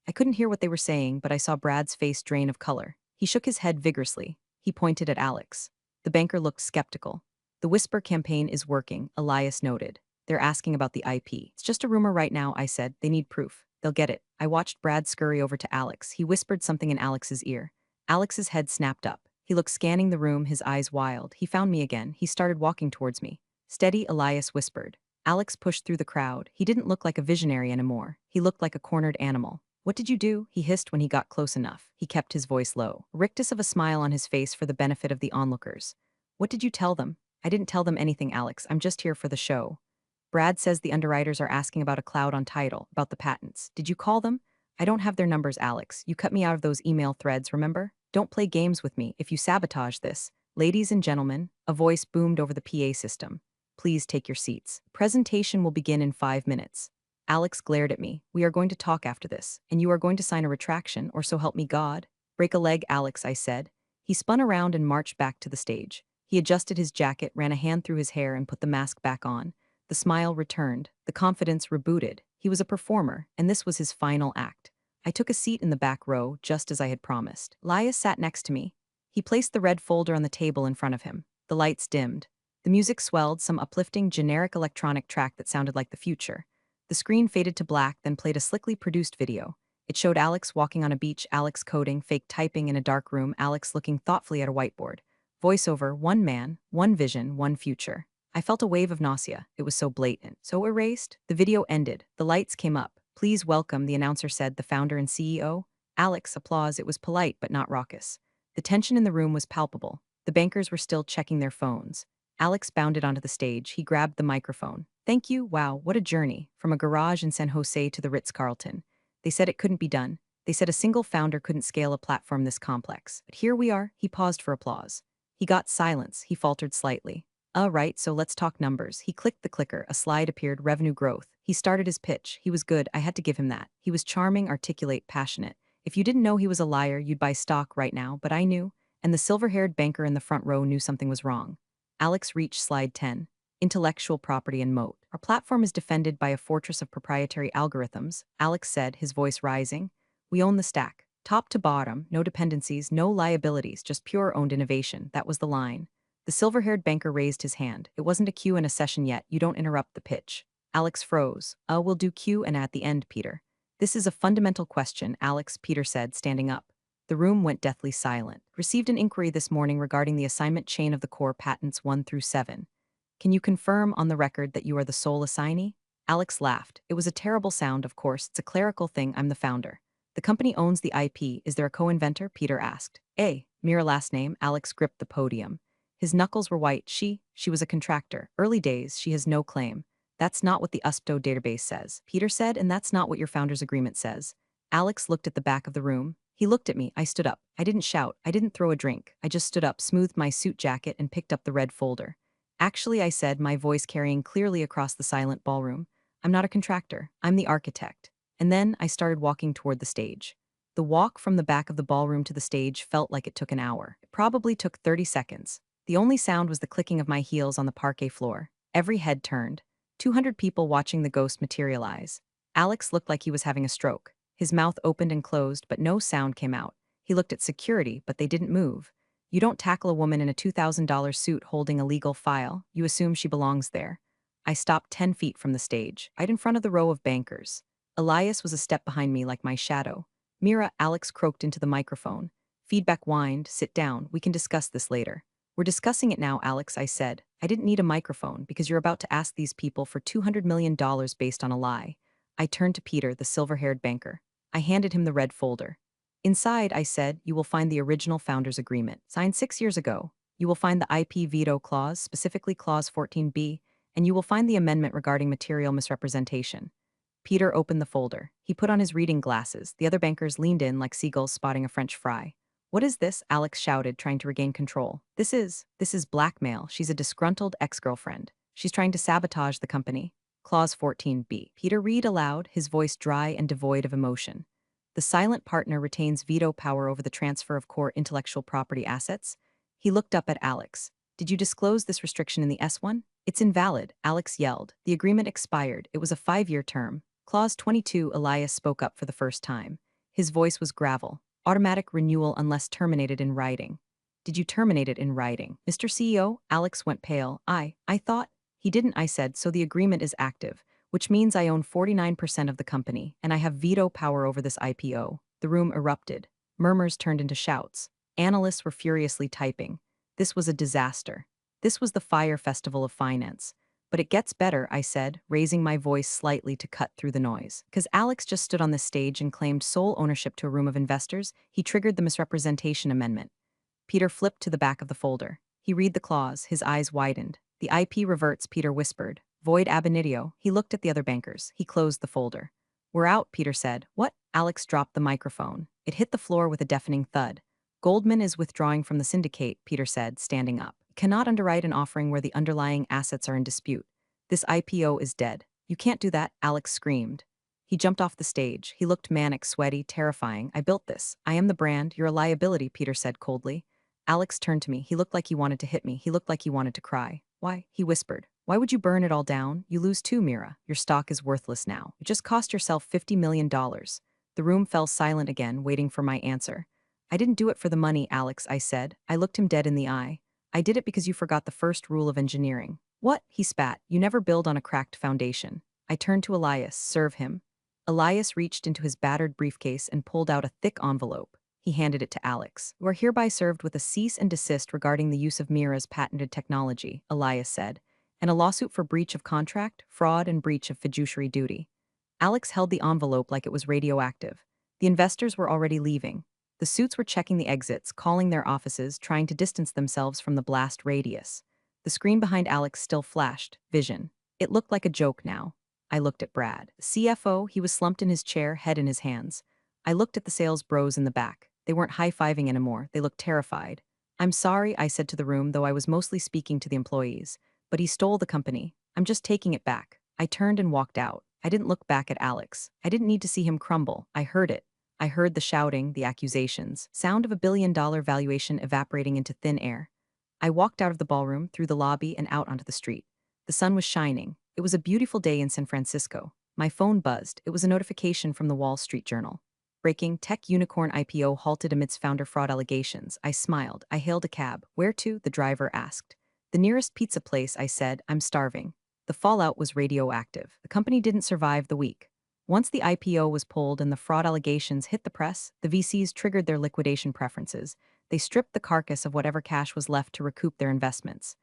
I couldn't hear what they were saying, but I saw Brad's face drain of color. He shook his head vigorously. He pointed at Alex. The banker looked skeptical. The whisper campaign is working, Elias noted. They're asking about the IP. It's just a rumor right now, I said. They need proof. They'll get it. I watched Brad scurry over to Alex. He whispered something in Alex's ear. Alex's head snapped up. He looked scanning the room, his eyes wild. He found me again. He started walking towards me. Steady, Elias whispered. Alex pushed through the crowd. He didn't look like a visionary anymore. He looked like a cornered animal. What did you do? He hissed when he got close enough. He kept his voice low, a rictus of a smile on his face for the benefit of the onlookers. What did you tell them? I didn't tell them anything, Alex. I'm just here for the show. Brad says the underwriters are asking about a cloud on title, about the patents. Did you call them? I don't have their numbers, Alex. You cut me out of those email threads, remember? Don't play games with me if you sabotage this. Ladies and gentlemen, a voice boomed over the PA system. Please take your seats. Presentation will begin in 5 minutes. Alex glared at me. We are going to talk after this, and you are going to sign a retraction, or so help me God. Break a leg, Alex, I said. He spun around and marched back to the stage. He adjusted his jacket, ran a hand through his hair, and put the mask back on. The smile returned, the confidence rebooted. He was a performer, and this was his final act. I took a seat in the back row, just as I had promised. Elias sat next to me. He placed the red folder on the table in front of him. The lights dimmed. The music swelled, some uplifting, generic electronic track that sounded like the future. The screen faded to black, then played a slickly produced video. It showed Alex walking on a beach, Alex coding, fake typing in a dark room, Alex looking thoughtfully at a whiteboard. Voiceover, one man, one vision, one future. I felt a wave of nausea. It was so blatant, so erased. The video ended. The lights came up. Please welcome, the announcer said, the founder and CEO. Alex, applause. It was polite, but not raucous. The tension in the room was palpable. The bankers were still checking their phones. Alex bounded onto the stage. He grabbed the microphone. Thank you. Wow, what a journey. From a garage in San Jose to the Ritz-Carlton. They said it couldn't be done. They said a single founder couldn't scale a platform this complex. But here we are. He paused for applause. He got silence. He faltered slightly. Right, so let's talk numbers. He clicked the clicker. A slide appeared, revenue growth. He started his pitch. He was good. I had to give him that. He was charming, articulate, passionate. If you didn't know he was a liar, you'd buy stock right now, but I knew. And the silver-haired banker in the front row knew something was wrong. Alex reached slide 10. Intellectual property and moat. Our platform is defended by a fortress of proprietary algorithms, Alex said, his voice rising. We own the stack. Top to bottom, no dependencies, no liabilities, just pure owned innovation. That was the line. The silver-haired banker raised his hand. It wasn't a Q and a session yet. You don't interrupt the pitch. Alex froze. We'll do Q and at the end, Peter. This is a fundamental question, Alex, Peter said, standing up. The room went deathly silent. Received an inquiry this morning regarding the assignment chain of the core patents 1 through 7. Can you confirm on the record that you are the sole assignee? Alex laughed. It was a terrible sound, of course. It's a clerical thing. I'm the founder. The company owns the IP. Is there a co-inventor? Peter asked. Mira last name. Alex gripped the podium. His knuckles were white. She was a contractor. Early days, she has no claim. That's not what the USPTO database says, Peter said, and that's not what your founder's agreement says. Alex looked at the back of the room. He looked at me. I stood up. I didn't shout. I didn't throw a drink. I just stood up, smoothed my suit jacket, and picked up the red folder. Actually, I said, my voice carrying clearly across the silent ballroom, I'm not a contractor. I'm the architect. And then I started walking toward the stage. The walk from the back of the ballroom to the stage felt like it took an hour. It probably took 30 seconds. The only sound was the clicking of my heels on the parquet floor. Every head turned. 200 people watching the ghost materialize. Alex looked like he was having a stroke. His mouth opened and closed, but no sound came out. He looked at security, but they didn't move. You don't tackle a woman in a $2,000 suit holding a legal file. You assume she belongs there. I stopped 10 feet from the stage, right in front of the row of bankers. Elias was a step behind me like my shadow. Mira, Alex croaked into the microphone. Feedback whined, sit down, we can discuss this later. We're discussing it now, Alex, I said. I didn't need a microphone because you're about to ask these people for $200 million based on a lie. I turned to Peter, the silver-haired banker. I handed him the red folder. Inside, I said, you will find the original founder's agreement, signed 6 years ago. You will find the IP veto clause, specifically clause 14B, and you will find the amendment regarding material misrepresentation. Peter opened the folder. He put on his reading glasses. The other bankers leaned in like seagulls spotting a French fry. What is this? Alex shouted, trying to regain control. This is blackmail. She's a disgruntled ex-girlfriend. She's trying to sabotage the company. Clause 14B. Peter read aloud, his voice dry and devoid of emotion. The silent partner retains veto power over the transfer of core intellectual property assets. He looked up at Alex. Did you disclose this restriction in the S1? It's invalid, Alex yelled. The agreement expired. It was a 5-year term. Clause 22, Elias spoke up for the first time. His voice was gravel. Automatic renewal unless terminated in writing. Did you terminate it in writing? Mr. CEO, Alex went pale. I thought. He didn't, I said, so the agreement is active, which means I own 49% of the company, and I have veto power over this IPO. The room erupted. Murmurs turned into shouts. Analysts were furiously typing. This was a disaster. This was the Fire Festival of Finance. But it gets better, I said, raising my voice slightly to cut through the noise. Because Alex just stood on the stage and claimed sole ownership to a room of investors, he triggered the misrepresentation amendment. Peter flipped to the back of the folder. He read the clause, his eyes widened. The IP reverts, Peter whispered. Void ab initio. He looked at the other bankers. He closed the folder. We're out, Peter said. What? Alex dropped the microphone. It hit the floor with a deafening thud. Goldman is withdrawing from the syndicate, Peter said, standing up. Cannot underwrite an offering where the underlying assets are in dispute. This IPO is dead. You can't do that, Alex screamed. He jumped off the stage. He looked manic, sweaty, terrifying. I built this. I am the brand. You're a liability, Peter said coldly. Alex turned to me. He looked like he wanted to hit me. He looked like he wanted to cry. Why? He whispered. Why would you burn it all down? You lose too, Mira. Your stock is worthless now. You just cost yourself $50 million. The room fell silent again, waiting for my answer. I didn't do it for the money, Alex, I said. I looked him dead in the eye. I did it because you forgot the first rule of engineering. What? He spat. You never build on a cracked foundation. I turned to Elias. Serve him. Elias reached into his battered briefcase and pulled out a thick envelope. He handed it to Alex. You are hereby served with a cease and desist regarding the use of Mira's patented technology, Elias said, and a lawsuit for breach of contract, fraud, and breach of fiduciary duty. Alex held the envelope like it was radioactive. The investors were already leaving. The suits were checking the exits, calling their offices, trying to distance themselves from the blast radius. The screen behind Alex still flashed, vision. It looked like a joke now. I looked at Brad. The CFO, he was slumped in his chair, head in his hands. I looked at the sales bros in the back. They weren't high-fiving anymore. They looked terrified. I'm sorry, I said to the room, though I was mostly speaking to the employees. But he stole the company. I'm just taking it back. I turned and walked out. I didn't look back at Alex. I didn't need to see him crumble. I heard it. I heard the shouting, the accusations, sound of a billion-dollar valuation evaporating into thin air. I walked out of the ballroom, through the lobby, and out onto the street. The sun was shining. It was a beautiful day in San Francisco. My phone buzzed. It was a notification from the Wall Street Journal. Breaking, tech unicorn IPO halted amidst founder fraud allegations. I smiled. I hailed a cab. Where to? The driver asked. The nearest pizza place, I said. I'm starving. The fallout was radioactive. The company didn't survive the week. Once the IPO was pulled and the fraud allegations hit the press, the VCs triggered their liquidation preferences. They stripped the carcass of whatever cash was left to recoup their investments.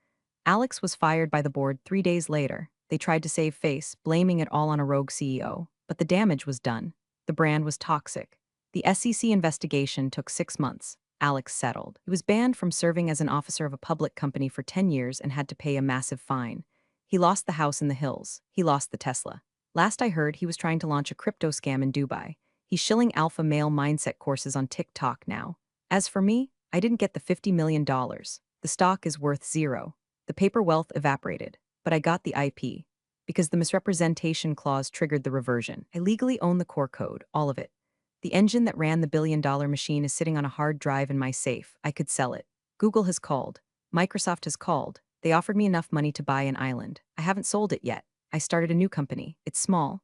Alex was fired by the board 3 days later. They tried to save face, blaming it all on a rogue CEO. But the damage was done. The brand was toxic. The SEC investigation took 6 months. Alex settled. He was banned from serving as an officer of a public company for 10 years and had to pay a massive fine. He lost the house in the hills. He lost the Tesla. Last I heard, he was trying to launch a crypto scam in Dubai. He's shilling alpha male mindset courses on TikTok now. As for me, I didn't get the $50 million. The stock is worth zero. The paper wealth evaporated. But I got the IP. Because the misrepresentation clause triggered the reversion. I legally own the core code, all of it. The engine that ran the billion-dollar machine is sitting on a hard drive in my safe. I could sell it. Google has called. Microsoft has called. They offered me enough money to buy an island. I haven't sold it yet. I started a new company. It's small.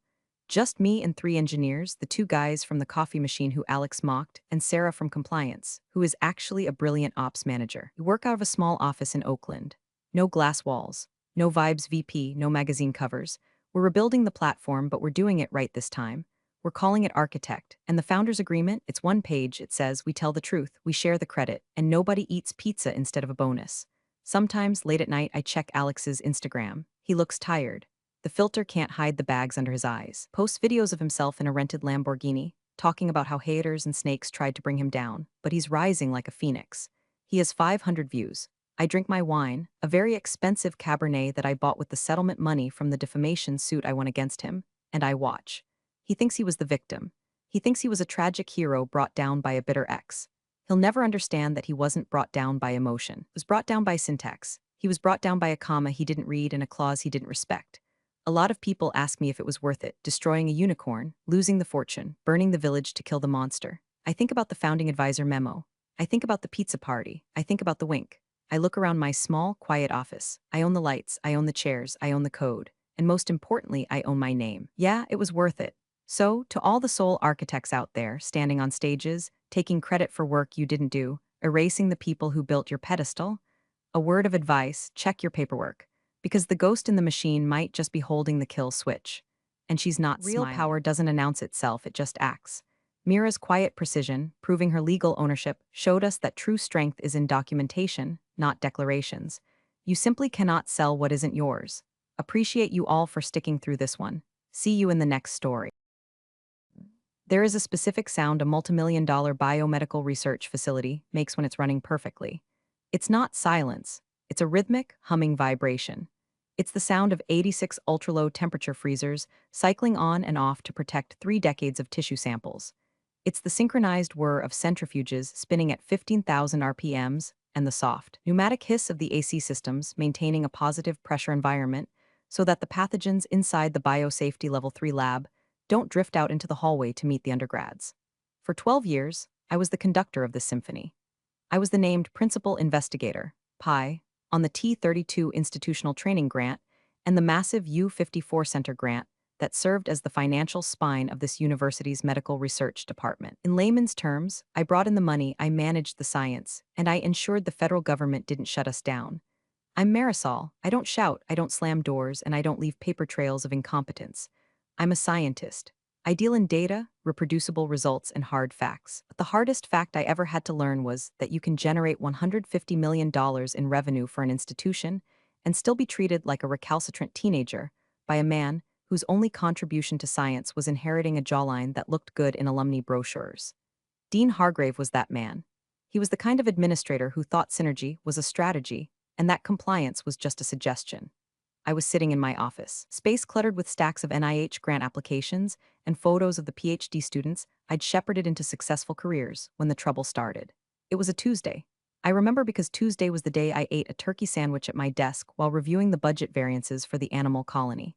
Just me and 3 engineers, the 2 guys from the coffee machine who Alex mocked, and Sarah from compliance, who is actually a brilliant ops manager. We work out of a small office in Oakland. No glass walls. No Vibes VP, no magazine covers. We're rebuilding the platform, but we're doing it right this time. We're calling it Architect, and the founder's agreement, it's 1 page. It says, we tell the truth, we share the credit, and nobody eats pizza instead of a bonus. Sometimes, late at night, I check Alex's Instagram. He looks tired. The filter can't hide the bags under his eyes. Posts videos of himself in a rented Lamborghini, talking about how haters and snakes tried to bring him down, but he's rising like a phoenix. He has 500 views. I drink my wine, a very expensive Cabernet that I bought with the settlement money from the defamation suit I won against him, and I watch. He thinks he was the victim. He thinks he was a tragic hero brought down by a bitter ex. He'll never understand that he wasn't brought down by emotion. He was brought down by syntax. He was brought down by a comma he didn't read and a clause he didn't respect. A lot of people ask me if it was worth it, destroying a unicorn, losing the fortune, burning the village to kill the monster. I think about the founding advisor memo. I think about the pizza party. I think about the wink. I look around my small, quiet office. I own the lights, I own the chairs, I own the code. And most importantly, I own my name. Yeah, it was worth it. So, to all the soul architects out there, standing on stages, taking credit for work you didn't do, erasing the people who built your pedestal, a word of advice, check your paperwork. Because the ghost in the machine might just be holding the kill switch. And she's not real smiling. Power doesn't announce itself, it just acts. Mira's quiet precision, proving her legal ownership, showed us that true strength is in documentation, not declarations. You simply cannot sell what isn't yours. Appreciate you all for sticking through this one. See you in the next story. There is a specific sound a multimillion-dollar biomedical research facility makes when it's running perfectly. It's not silence, It's a rhythmic, humming vibration. It's the sound of 86 ultra-low temperature freezers cycling on and off to protect 3 decades of tissue samples. It's the synchronized whir of centrifuges spinning at 15,000 RPMs and the soft, pneumatic hiss of the AC systems maintaining a positive pressure environment so that the pathogens inside the biosafety level 3 lab don't drift out into the hallway to meet the undergrads. For 12 years, I was the conductor of this symphony. I was the named principal investigator, PI, on the T32 institutional training grant and the massive U54 Center grant that served as the financial spine of this university's medical research department. In layman's terms, I brought in the money, I managed the science, and I ensured the federal government didn't shut us down. I'm Marisol. I don't shout, I don't slam doors, and I don't leave paper trails of incompetence. I'm a scientist. I deal in data, reproducible results, and hard facts. But the hardest fact I ever had to learn was that you can generate $150 million in revenue for an institution and still be treated like a recalcitrant teenager by a man whose only contribution to science was inheriting a jawline that looked good in alumni brochures. Dean Hargrave was that man. He was the kind of administrator who thought synergy was a strategy and that compliance was just a suggestion. I was sitting in my office, space cluttered with stacks of NIH grant applications and photos of the PhD students I'd shepherded into successful careers when the trouble started. It was a Tuesday. I remember because Tuesday was the day I ate a turkey sandwich at my desk while reviewing the budget variances for the animal colony.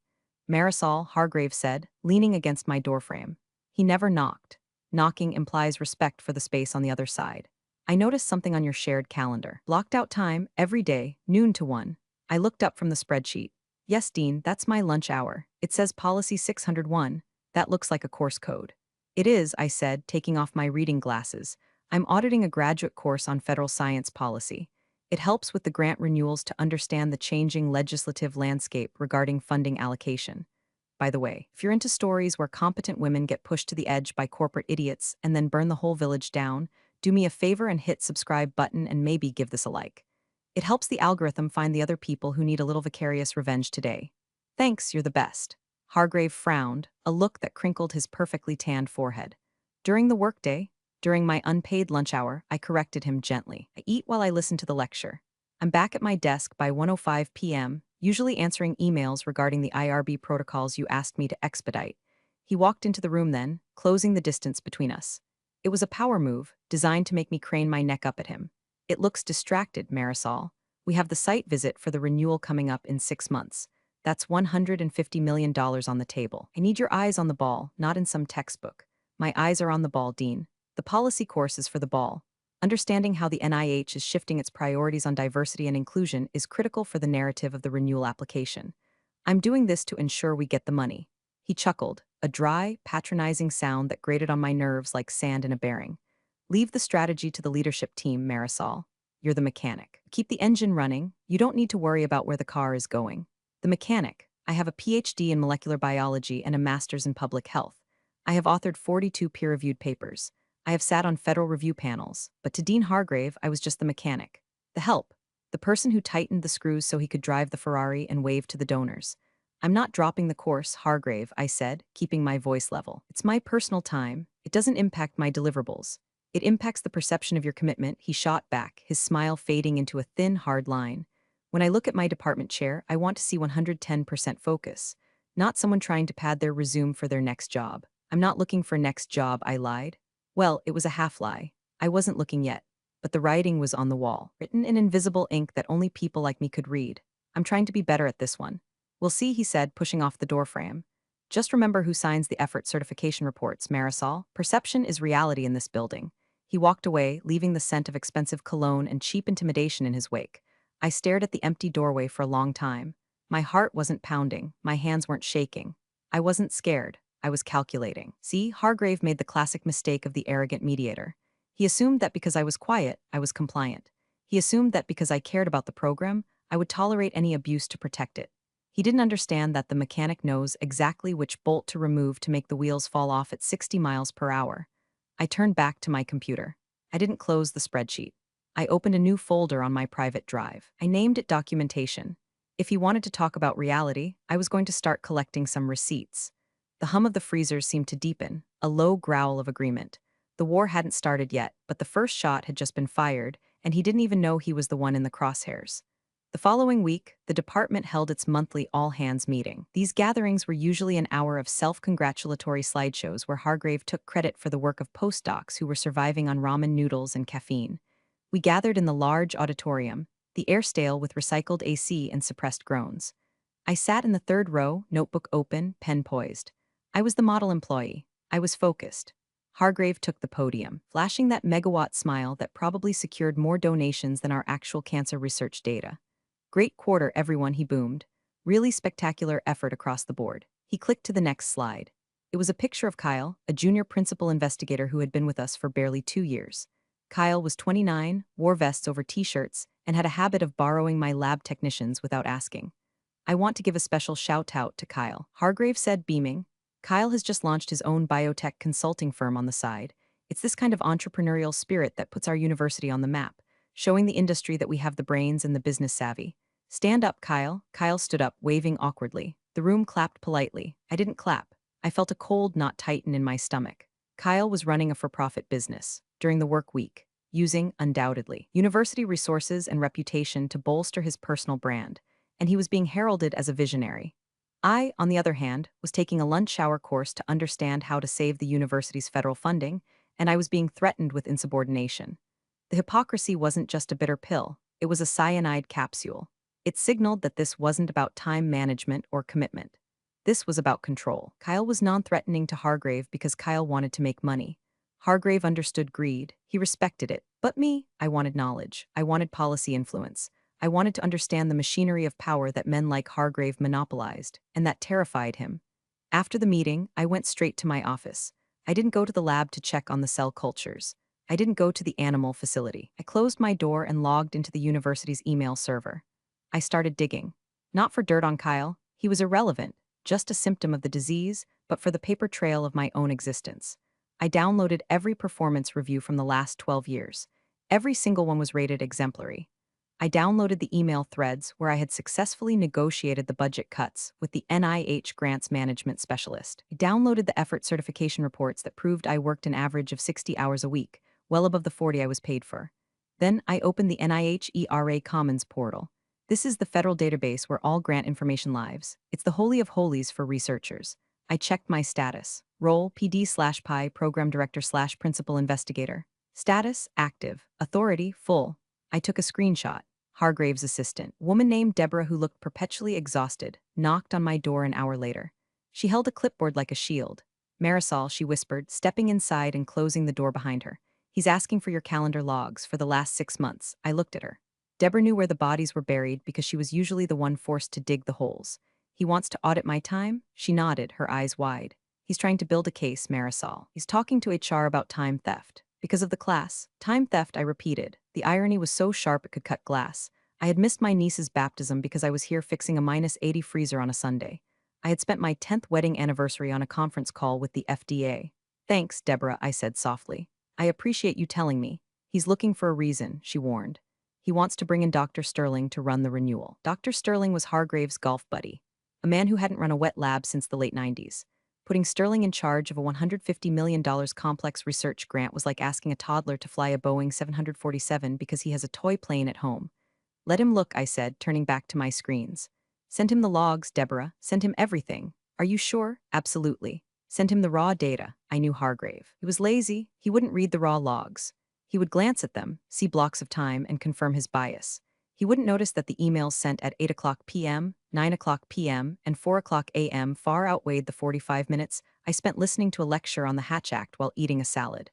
Marisol, Hargrave said, leaning against my doorframe. He never knocked. Knocking implies respect for the space on the other side. I noticed something on your shared calendar. Blocked out time, every day, noon to 1. I looked up from the spreadsheet. Yes, Dean, that's my lunch hour. It says Policy 601. That looks like a course code. It is, I said, taking off my reading glasses. I'm auditing a graduate course on federal science policy. It helps with the grant renewals to understand the changing legislative landscape regarding funding allocation. By the way, if you're into stories where competent women get pushed to the edge by corporate idiots and then burn the whole village down, do me a favor and hit subscribe button and maybe give this a like. It helps the algorithm find the other people who need a little vicarious revenge today. Thanks, you're the best. Hargrave frowned, a look that crinkled his perfectly tanned forehead. During the workday, during my unpaid lunch hour, I corrected him gently. I eat while I listen to the lecture. I'm back at my desk by 1:05 p.m., usually answering emails regarding the IRB protocols you asked me to expedite. He walked into the room then, closing the distance between us. It was a power move, designed to make me crane my neck up at him. It looks distracted, Marisol. We have the site visit for the renewal coming up in 6 months. That's $150 million on the table. I need your eyes on the ball, not in some textbook. My eyes are on the ball, Dean. The policy course is for the ball. Understanding how the NIH is shifting its priorities on diversity and inclusion is critical for the narrative of the renewal application. I'm doing this to ensure we get the money. He chuckled, a dry, patronizing sound that grated on my nerves like sand in a bearing. Leave the strategy to the leadership team, Marisol. You're the mechanic. Keep the engine running. You don't need to worry about where the car is going. The mechanic. I have a PhD in molecular biology and a master's in public health. I have authored 42 peer-reviewed papers. I have sat on federal review panels, but to Dean Hargrave, I was just the mechanic. The help. The person who tightened the screws so he could drive the Ferrari and wave to the donors. I'm not dropping the course, Hargrave, I said, keeping my voice level. It's my personal time. It doesn't impact my deliverables. It impacts the perception of your commitment, he shot back, his smile fading into a thin, hard line. When I look at my department chair, I want to see 110% focus, not someone trying to pad their resume for their next job. I'm not looking for next job, I lied. Well, it was a half-lie. I wasn't looking yet, but the writing was on the wall, written in invisible ink that only people like me could read. I'm trying to be better at this one. We'll see, he said, pushing off the doorframe. Just remember who signs the effort certification reports, Marisol. Perception is reality in this building. He walked away, leaving the scent of expensive cologne and cheap intimidation in his wake. I stared at the empty doorway for a long time. My heart wasn't pounding, my hands weren't shaking. I wasn't scared. I was calculating. See, Hargrave made the classic mistake of the arrogant mediator. He assumed that because I was quiet, I was compliant. He assumed that because I cared about the program, I would tolerate any abuse to protect it. He didn't understand that the mechanic knows exactly which bolt to remove to make the wheels fall off at 60 miles per hour. I turned back to my computer. I didn't close the spreadsheet. I opened a new folder on my private drive. I named it Documentation. If he wanted to talk about reality, I was going to start collecting some receipts. The hum of the freezers seemed to deepen, a low growl of agreement. The war hadn't started yet, but the first shot had just been fired, and he didn't even know he was the one in the crosshairs. The following week, the department held its monthly all-hands meeting. These gatherings were usually an hour of self-congratulatory slideshows where Hargrave took credit for the work of postdocs who were surviving on ramen noodles and caffeine. We gathered in the large auditorium, the air stale with recycled AC and suppressed groans. I sat in the third row, notebook open, pen poised. I was the model employee. I was focused. Hargrave took the podium, flashing that megawatt smile that probably secured more donations than our actual cancer research data. Great quarter, everyone, he boomed. Really spectacular effort across the board. He clicked to the next slide. It was a picture of Kyle, a junior principal investigator who had been with us for barely 2 years. Kyle was 29, wore vests over t-shirts, and had a habit of borrowing my lab technicians without asking. I want to give a special shout-out to Kyle, Hargrave said, beaming. Kyle has just launched his own biotech consulting firm on the side. It's this kind of entrepreneurial spirit that puts our university on the map, showing the industry that we have the brains and the business savvy. Stand up, Kyle. Kyle stood up, waving awkwardly. The room clapped politely. I didn't clap. I felt a cold knot tighten in my stomach. Kyle was running a for-profit business during the work week, using, undoubtedly, university resources and reputation to bolster his personal brand, and he was being heralded as a visionary. I, on the other hand, was taking a lunch hour course to understand how to save the university's federal funding, and I was being threatened with insubordination. The hypocrisy wasn't just a bitter pill, it was a cyanide capsule. It signaled that this wasn't about time management or commitment. This was about control. Kyle was non-threatening to Hargrave because Kyle wanted to make money. Hargrave understood greed. He respected it. But me, I wanted knowledge. I wanted policy influence. I wanted to understand the machinery of power that men like Hargrave monopolized, and that terrified him. After the meeting, I went straight to my office. I didn't go to the lab to check on the cell cultures. I didn't go to the animal facility. I closed my door and logged into the university's email server. I started digging. Not for dirt on Kyle. He was irrelevant, just a symptom of the disease, but for the paper trail of my own existence. I downloaded every performance review from the last 12 years. Every single one was rated exemplary. I downloaded the email threads where I had successfully negotiated the budget cuts with the NIH grants management specialist. I downloaded the effort certification reports that proved I worked an average of 60 hours a week, well above the 40 I was paid for. Then I opened the NIH ERA Commons portal. This is the federal database where all grant information lives. It's the holy of holies for researchers. I checked my status. Role PD/PI Program Director/Principal Investigator. Status active. Authority full. I took a screenshot. Hargrave's assistant, woman named Deborah who looked perpetually exhausted, knocked on my door an hour later. She held a clipboard like a shield. Marisol, she whispered, stepping inside and closing the door behind her. He's asking for your calendar logs for the last 6 months. I looked at her. Deborah knew where the bodies were buried because she was usually the one forced to dig the holes. He wants to audit my time? She nodded, her eyes wide. He's trying to build a case, Marisol. He's talking to HR about time theft. Because of the class. Time theft, I repeated. The irony was so sharp it could cut glass. I had missed my niece's baptism because I was here fixing a -80 freezer on a Sunday. I had spent my 10th wedding anniversary on a conference call with the FDA. Thanks, Deborah, I said softly. I appreciate you telling me. He's looking for a reason, she warned. He wants to bring in Dr. Sterling to run the renewal. Dr. Sterling was Hargrave's golf buddy, a man who hadn't run a wet lab since the late 90s. Putting Sterling in charge of a $150 million complex research grant was like asking a toddler to fly a Boeing 747 because he has a toy plane at home. Let him look, I said, turning back to my screens. Send him the logs, Deborah. Send him everything. Are you sure? Absolutely. Send him the raw data. I knew Hargrave. He was lazy. He wouldn't read the raw logs. He would glance at them, see blocks of time, and confirm his bias. He wouldn't notice that the emails sent at 8 o'clock p.m., 9 o'clock p.m., and 4 o'clock a.m. far outweighed the 45 minutes I spent listening to a lecture on the Hatch Act while eating a salad.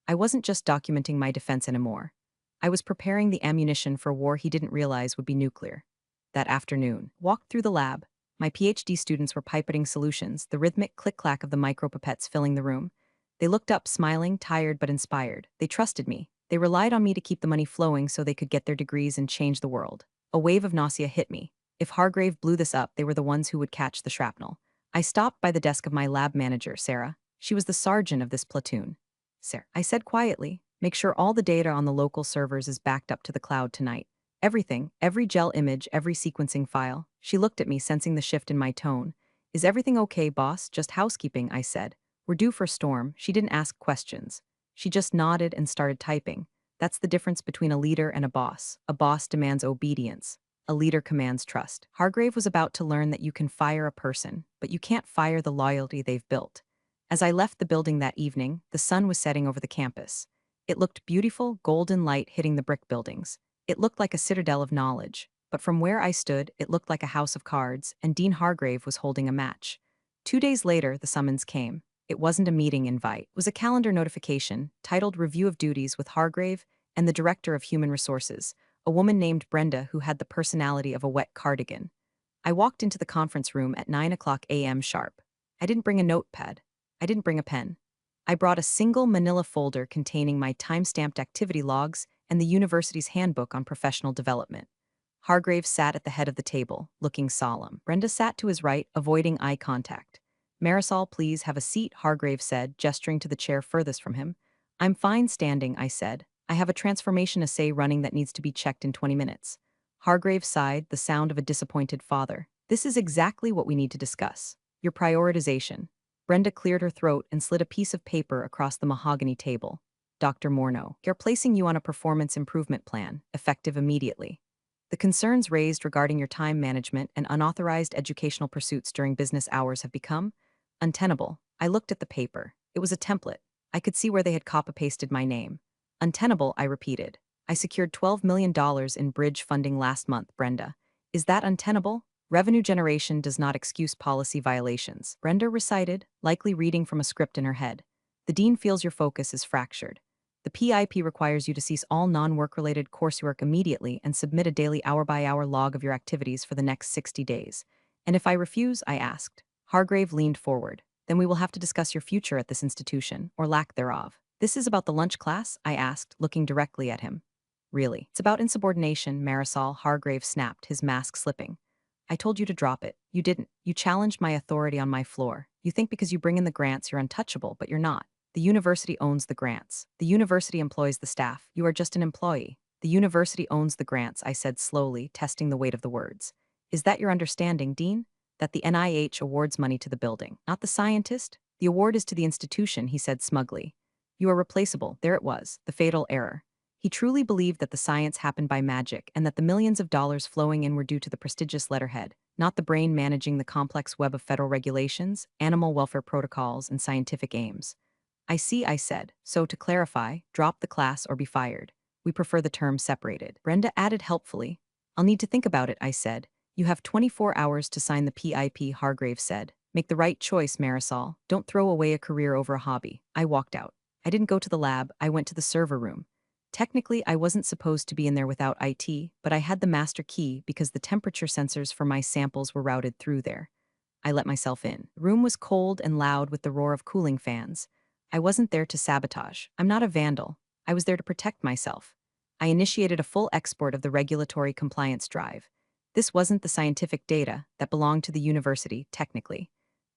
I wasn't just documenting my defense anymore. I was preparing the ammunition for a war he didn't realize would be nuclear. That afternoon, walked through the lab. My PhD students were pipetting solutions, the rhythmic click-clack of the micropipettes filling the room. They looked up, smiling, tired but inspired. They trusted me. They relied on me to keep the money flowing so they could get their degrees and change the world. A wave of nausea hit me. If Hargrave blew this up, they were the ones who would catch the shrapnel. I stopped by the desk of my lab manager, Sarah. She was the sergeant of this platoon. Sarah, I said quietly, make sure all the data on the local servers is backed up to the cloud tonight. Everything, every gel image, every sequencing file. She looked at me, sensing the shift in my tone. Is everything okay, boss? Just housekeeping, I said. We're due for a storm. She didn't ask questions. She just nodded and started typing. That's the difference between a leader and a boss. A boss demands obedience. a leader commands trust. Hargrave was about to learn that you can fire a person, but you can't fire the loyalty they've built. As I left the building that evening, the sun was setting over the campus. It looked beautiful, golden light hitting the brick buildings. It looked like a citadel of knowledge, but from where I stood, it looked like a house of cards, and Dean Hargrave was holding a match. 2 days later, the summons came. It wasn't a meeting invite. It was a calendar notification titled Review of Duties with Hargrave and the Director of Human Resources, a woman named Brenda who had the personality of a wet cardigan. I walked into the conference room at 9 a.m. sharp. I didn't bring a notepad. I didn't bring a pen. I brought a single manila folder containing my time-stamped activity logs and the university's handbook on professional development. Hargrave sat at the head of the table, looking solemn. Brenda sat to his right, avoiding eye contact. Marisol, please have a seat, Hargrave said, gesturing to the chair furthest from him. I'm fine standing, I said. I have a transformation assay running that needs to be checked in 20 minutes. Hargrave sighed, the sound of a disappointed father. This is exactly what we need to discuss. Your prioritization. Brenda cleared her throat and slid a piece of paper across the mahogany table. Dr. Morneau, you're placing you on a performance improvement plan, effective immediately. The concerns raised regarding your time management and unauthorized educational pursuits during business hours have become untenable. I looked at the paper. It was a template. I could see where they had copy-pasted my name. Untenable, I repeated. I secured $12 million in bridge funding last month, Brenda. Is that untenable? Revenue generation does not excuse policy violations, Brenda recited, likely reading from a script in her head. The dean feels your focus is fractured. The PIP requires you to cease all non-work-related coursework immediately and submit a daily hour-by-hour log of your activities for the next 60 days. And if I refuse, I asked. Hargrave leaned forward. Then we will have to discuss your future at this institution, or lack thereof. This is about the lunch class? I asked, looking directly at him. Really? It's about insubordination, Marisol, Hargrave snapped, his mask slipping. I told you to drop it. You didn't. You challenged my authority on my floor. You think because you bring in the grants you're untouchable, but you're not. The university owns the grants. The university employs the staff. You are just an employee. The university owns the grants, I said slowly, testing the weight of the words. Is that your understanding, Dean? That the NIH awards money to the building, not the scientist? The award is to the institution, he said smugly. You are replaceable. There it was, the fatal error. He truly believed that the science happened by magic and that the millions of dollars flowing in were due to the prestigious letterhead, not the brain managing the complex web of federal regulations, animal welfare protocols, and scientific aims. I see, I said. So to clarify, drop the class or be fired. We prefer the term separated. Brenda added helpfully. I'll need to think about it, I said. You have 24 hours to sign the PIP, Hargrave said. Make the right choice, Marisol. Don't throw away a career over a hobby. I walked out. I didn't go to the lab, I went to the server room. Technically, I wasn't supposed to be in there without IT, but I had the master key because the temperature sensors for my samples were routed through there. I let myself in. The room was cold and loud with the roar of cooling fans. I wasn't there to sabotage. I'm not a vandal. I was there to protect myself. I initiated a full export of the regulatory compliance drive. This wasn't the scientific data that belonged to the university, technically.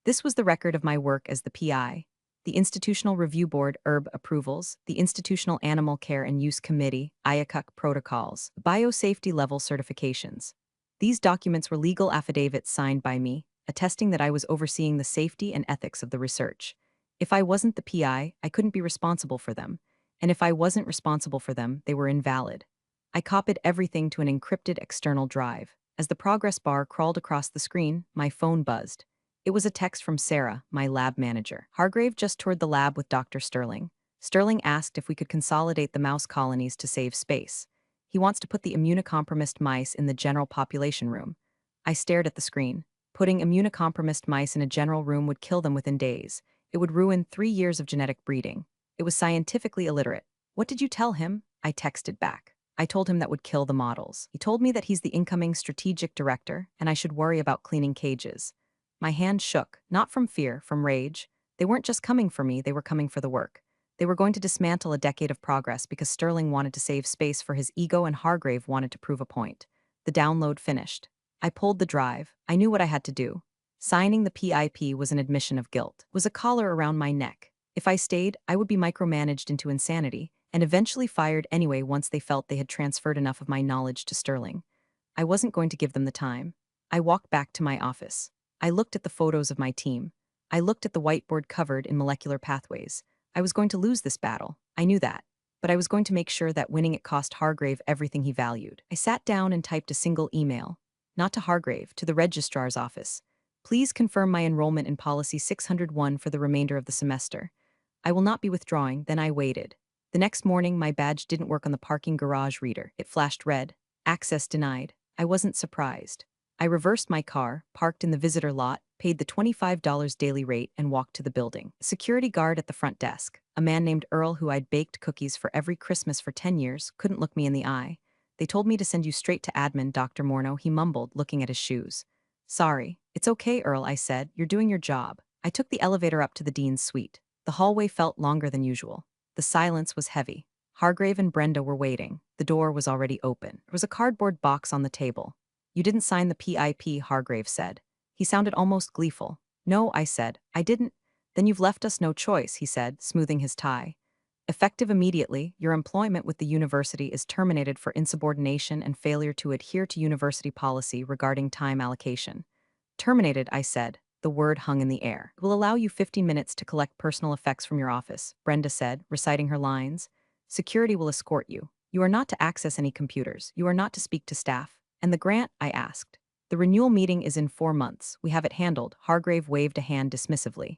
This was the record of my work as the PI. The Institutional Review Board approvals, the Institutional Animal Care and Use Committee IACUC protocols, biosafety level certifications. These documents were legal affidavits signed by me, attesting that I was overseeing the safety and ethics of the research. If I wasn't the PI, I couldn't be responsible for them, and if I wasn't responsible for them, they were invalid. I copied everything to an encrypted external drive. As the progress bar crawled across the screen, my phone buzzed. It was a text from Sarah, my lab manager. Hargrave just toured the lab with Dr. Sterling. Sterling asked if we could consolidate the mouse colonies to save space. He wants to put the immunocompromised mice in the general population room. I stared at the screen. Putting immunocompromised mice in a general room would kill them within days. It would ruin 3 years of genetic breeding. It was scientifically illiterate. What did you tell him? I texted back. I told him that would kill the models. He told me that he's the incoming strategic director, and I should worry about cleaning cages. My hand shook, not from fear, from rage. They weren't just coming for me, they were coming for the work. They were going to dismantle a decade of progress because Sterling wanted to save space for his ego and Hargrave wanted to prove a point. The download finished. I pulled the drive. I knew what I had to do. Signing the PIP was an admission of guilt, was a collar around my neck. If I stayed, I would be micromanaged into insanity, and eventually fired anyway once they felt they had transferred enough of my knowledge to Sterling. I wasn't going to give them the time. I walked back to my office. I looked at the photos of my team. I looked at the whiteboard covered in molecular pathways. I was going to lose this battle. I knew that. but I was going to make sure that winning it cost Hargrave everything he valued. I sat down and typed a single email, not to Hargrave, to the registrar's office. Please confirm my enrollment in Policy 601 for the remainder of the semester. I will not be withdrawing. Then I waited. The next morning, my badge didn't work on the parking garage reader. It flashed red. Access denied. I wasn't surprised. I reversed my car, parked in the visitor lot, paid the $25 daily rate, and walked to the building. A security guard at the front desk, a man named Earl who I'd baked cookies for every Christmas for 10 years, couldn't look me in the eye. They told me to send you straight to admin, Dr. Morneau, he mumbled, looking at his shoes. Sorry. It's okay, Earl, I said. You're doing your job. I took the elevator up to the dean's suite. The hallway felt longer than usual. The silence was heavy. Hargrave and Brenda were waiting. The door was already open. There was a cardboard box on the table. You didn't sign the PIP, Hargrave said. He sounded almost gleeful. No, I said. I didn't. Then you've left us no choice, he said, smoothing his tie. Effective immediately, your employment with the university is terminated for insubordination and failure to adhere to university policy regarding time allocation. Terminated, I said. The word hung in the air. It will allow you 15 minutes to collect personal effects from your office, Brenda said, reciting her lines. Security will escort you. You are not to access any computers. You are not to speak to staff. And the grant? I asked. The renewal meeting is in 4 months. We have it handled. Hargrave waved a hand dismissively.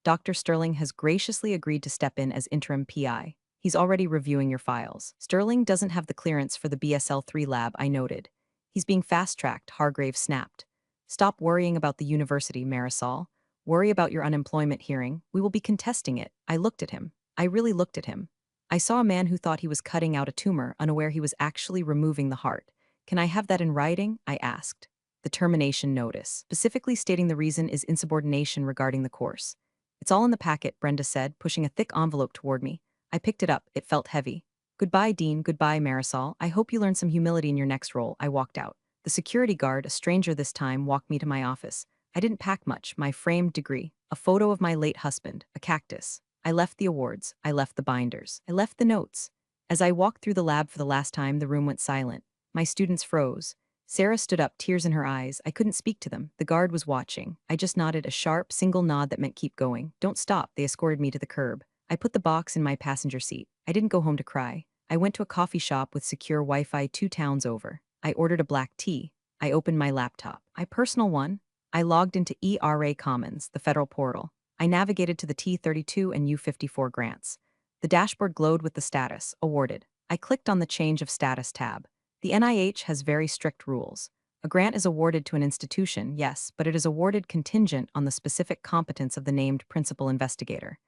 Dr. Sterling has graciously agreed to step in as interim PI. He's already reviewing your files. Sterling doesn't have the clearance for the BSL-3 lab, I noted. He's being fast-tracked, Hargrave snapped. Stop worrying about the university, Marisol. Worry about your unemployment hearing. We will be contesting it. I looked at him. I really looked at him. I saw a man who thought he was cutting out a tumor, unaware he was actually removing the heart. Can I have that in writing? I asked. The termination notice, specifically stating the reason is insubordination regarding the course. It's all in the packet, Brenda said, pushing a thick envelope toward me. I picked it up. It felt heavy. Goodbye, Dean. Goodbye, Marisol. I hope you learn some humility in your next role. I walked out. The security guard, a stranger this time, walked me to my office. I didn't pack much, my framed degree, a photo of my late husband, a cactus. I left the awards, I left the binders, I left the notes. As I walked through the lab for the last time, the room went silent. My students froze. Sarah stood up, tears in her eyes. I couldn't speak to them. The guard was watching. I just nodded, a sharp, single nod that meant keep going. Don't stop. They escorted me to the curb. I put the box in my passenger seat. I didn't go home to cry. I went to a coffee shop with secure Wi-Fi 2 towns over. I ordered a black tea. I opened my laptop. My personal one. I logged into ERA Commons, the federal portal. I navigated to the T32 and U54 grants. The dashboard glowed with the status, awarded. I clicked on the Change of Status tab. The NIH has very strict rules. A grant is awarded to an institution, yes, but it is awarded contingent on the specific competence of the named principal investigator.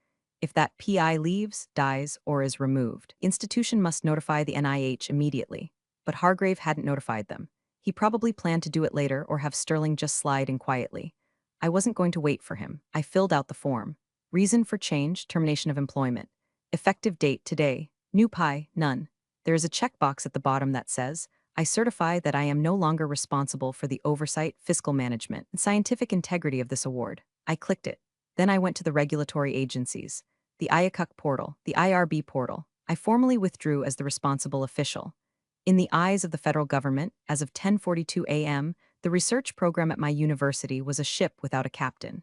If that PI leaves, dies, or is removed, the institution must notify the NIH immediately. But Hargrave hadn't notified them. He probably planned to do it later or have Sterling just slide in quietly. I wasn't going to wait for him. I filled out the form. Reason for change, termination of employment. Effective date today. New PI, none. There is a checkbox at the bottom that says, I certify that I am no longer responsible for the oversight, fiscal management, and scientific integrity of this award. I clicked it. Then I went to the regulatory agencies. The IACUC portal, the IRB portal. I formally withdrew as the responsible official. In the eyes of the federal government, as of 10:42 a.m., the research program at my university was a ship without a captain.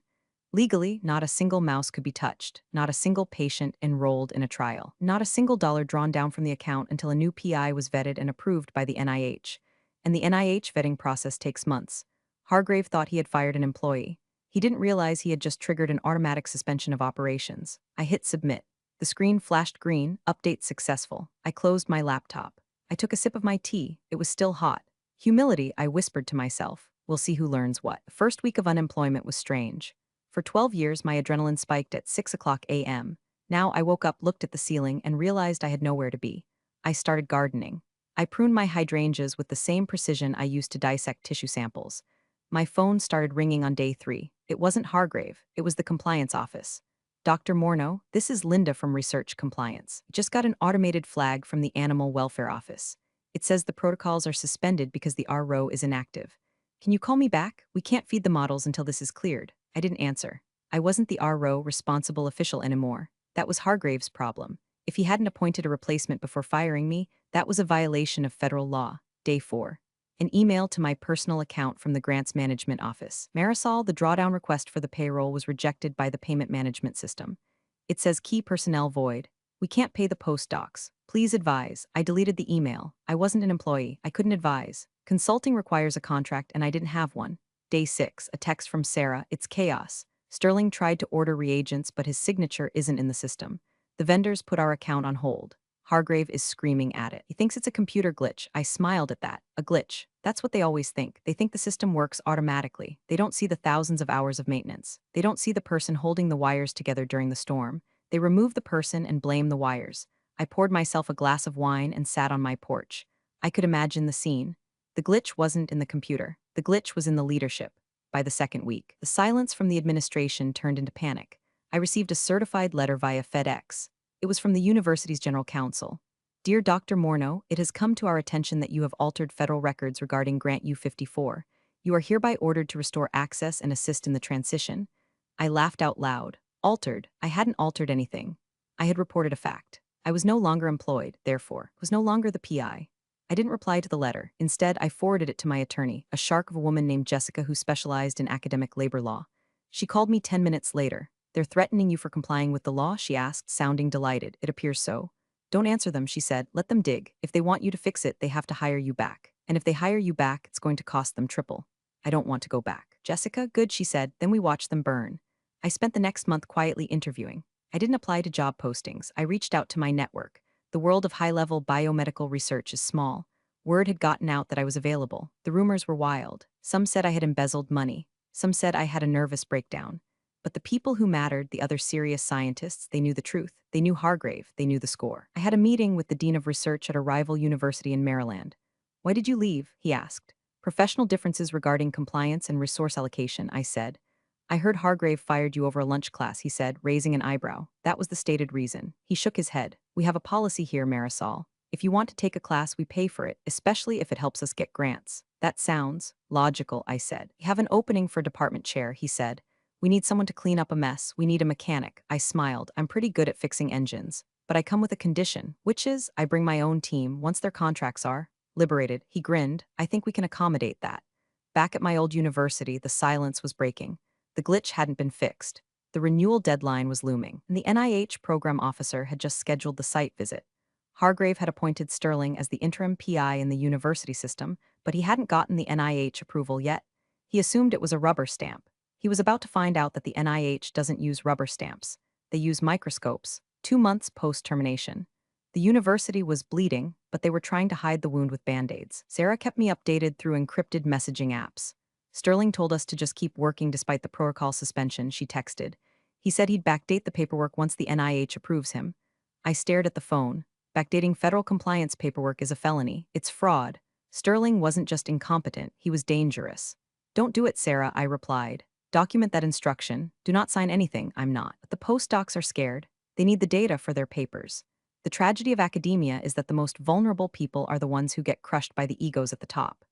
Legally, not a single mouse could be touched, not a single patient enrolled in a trial, not a single dollar drawn down from the account until a new PI was vetted and approved by the NIH. And the NIH vetting process takes months. Hargrave thought he had fired an employee. He didn't realize he had just triggered an automatic suspension of operations. I hit submit. The screen flashed green, update successful. I closed my laptop. I took a sip of my tea. It was still hot. Humility, I whispered to myself. We'll see who learns what. The first week of unemployment was strange. For 12 years, my adrenaline spiked at 6 o'clock a.m. Now I woke up, looked at the ceiling, and realized I had nowhere to be. I started gardening. I pruned my hydrangeas with the same precision I used to dissect tissue samples. My phone started ringing on day 3. It wasn't Hargrave. It was the compliance office. Dr. Morneau, this is Linda from Research Compliance. Just got an automated flag from the Animal Welfare Office. It says the protocols are suspended because the RO is inactive. Can you call me back? We can't feed the models until this is cleared. I didn't answer. I wasn't the RO responsible official anymore. That was Hargrave's problem. If he hadn't appointed a replacement before firing me, that was a violation of federal law. Day 4. An email to my personal account from the Grants Management Office. Marisol, the drawdown request for the payroll was rejected by the payment management system. It says key personnel void. We can't pay the postdocs. Please advise. I deleted the email. I wasn't an employee. I couldn't advise. Consulting requires a contract and I didn't have one. Day 6, a text from Sarah. It's chaos. Sterling tried to order reagents, but his signature isn't in the system. The vendors put our account on hold. Hargrave is screaming at it. He thinks it's a computer glitch. I smiled at that. A glitch. That's what they always think. They think the system works automatically. They don't see the thousands of hours of maintenance. They don't see the person holding the wires together during the storm. They remove the person and blame the wires. I poured myself a glass of wine and sat on my porch. I could imagine the scene. The glitch wasn't in the computer. The glitch was in the leadership. By the second week, the silence from the administration turned into panic. I received a certified letter via FedEx. It was from the university's general counsel. Dear Dr. Morneau, it has come to our attention that you have altered federal records regarding Grant U-54. You are hereby ordered to restore access and assist in the transition. I laughed out loud. Altered? I hadn't altered anything. I had reported a fact. I was no longer employed, therefore, was no longer the PI. I didn't reply to the letter. Instead, I forwarded it to my attorney, a shark of a woman named Jessica who specialized in academic labor law. She called me 10 minutes later. They're threatening you for complying with the law? She asked, sounding delighted. It appears so. Don't answer them, she said. Let them dig. If they want you to fix it, they have to hire you back. And if they hire you back, it's going to cost them triple. I don't want to go back. Jessica, good, she said. Then we watched them burn. I spent the next month quietly interviewing. I didn't apply to job postings. I reached out to my network. The world of high-level biomedical research is small. Word had gotten out that I was available. The rumors were wild. Some said I had embezzled money. Some said I had a nervous breakdown. But the people who mattered, the other serious scientists, they knew the truth. They knew Hargrave. They knew the score. I had a meeting with the dean of research at a rival university in Maryland. Why did you leave? He asked. Professional differences regarding compliance and resource allocation, I said. I heard Hargrave fired you over a lunch class, he said, raising an eyebrow. That was the stated reason. He shook his head. We have a policy here, Marisol. If you want to take a class, we pay for it, especially if it helps us get grants. That sounds logical, I said. We have an opening for department chair, he said. We need someone to clean up a mess. We need a mechanic. I smiled. I'm pretty good at fixing engines. But I come with a condition, which is I bring my own team once their contracts are liberated. He grinned. I think we can accommodate that. Back at my old university, the silence was breaking. The glitch hadn't been fixed. The renewal deadline was looming, and the NIH program officer had just scheduled the site visit. Hargrave had appointed Sterling as the interim PI in the university system, but he hadn't gotten the NIH approval yet. He assumed it was a rubber stamp. He was about to find out that the NIH doesn't use rubber stamps. They use microscopes, 2 months post-termination. The university was bleeding, but they were trying to hide the wound with band-aids. Sarah kept me updated through encrypted messaging apps. Sterling told us to just keep working despite the protocol suspension, she texted. He said he'd backdate the paperwork once the NIH approves him. I stared at the phone. Backdating federal compliance paperwork is a felony. It's fraud. Sterling wasn't just incompetent, he was dangerous. Don't do it, Sarah, I replied. Document that instruction. Do not sign anything, I'm not. But the postdocs are scared. They need the data for their papers. The tragedy of academia is that the most vulnerable people are the ones who get crushed by the egos at the top.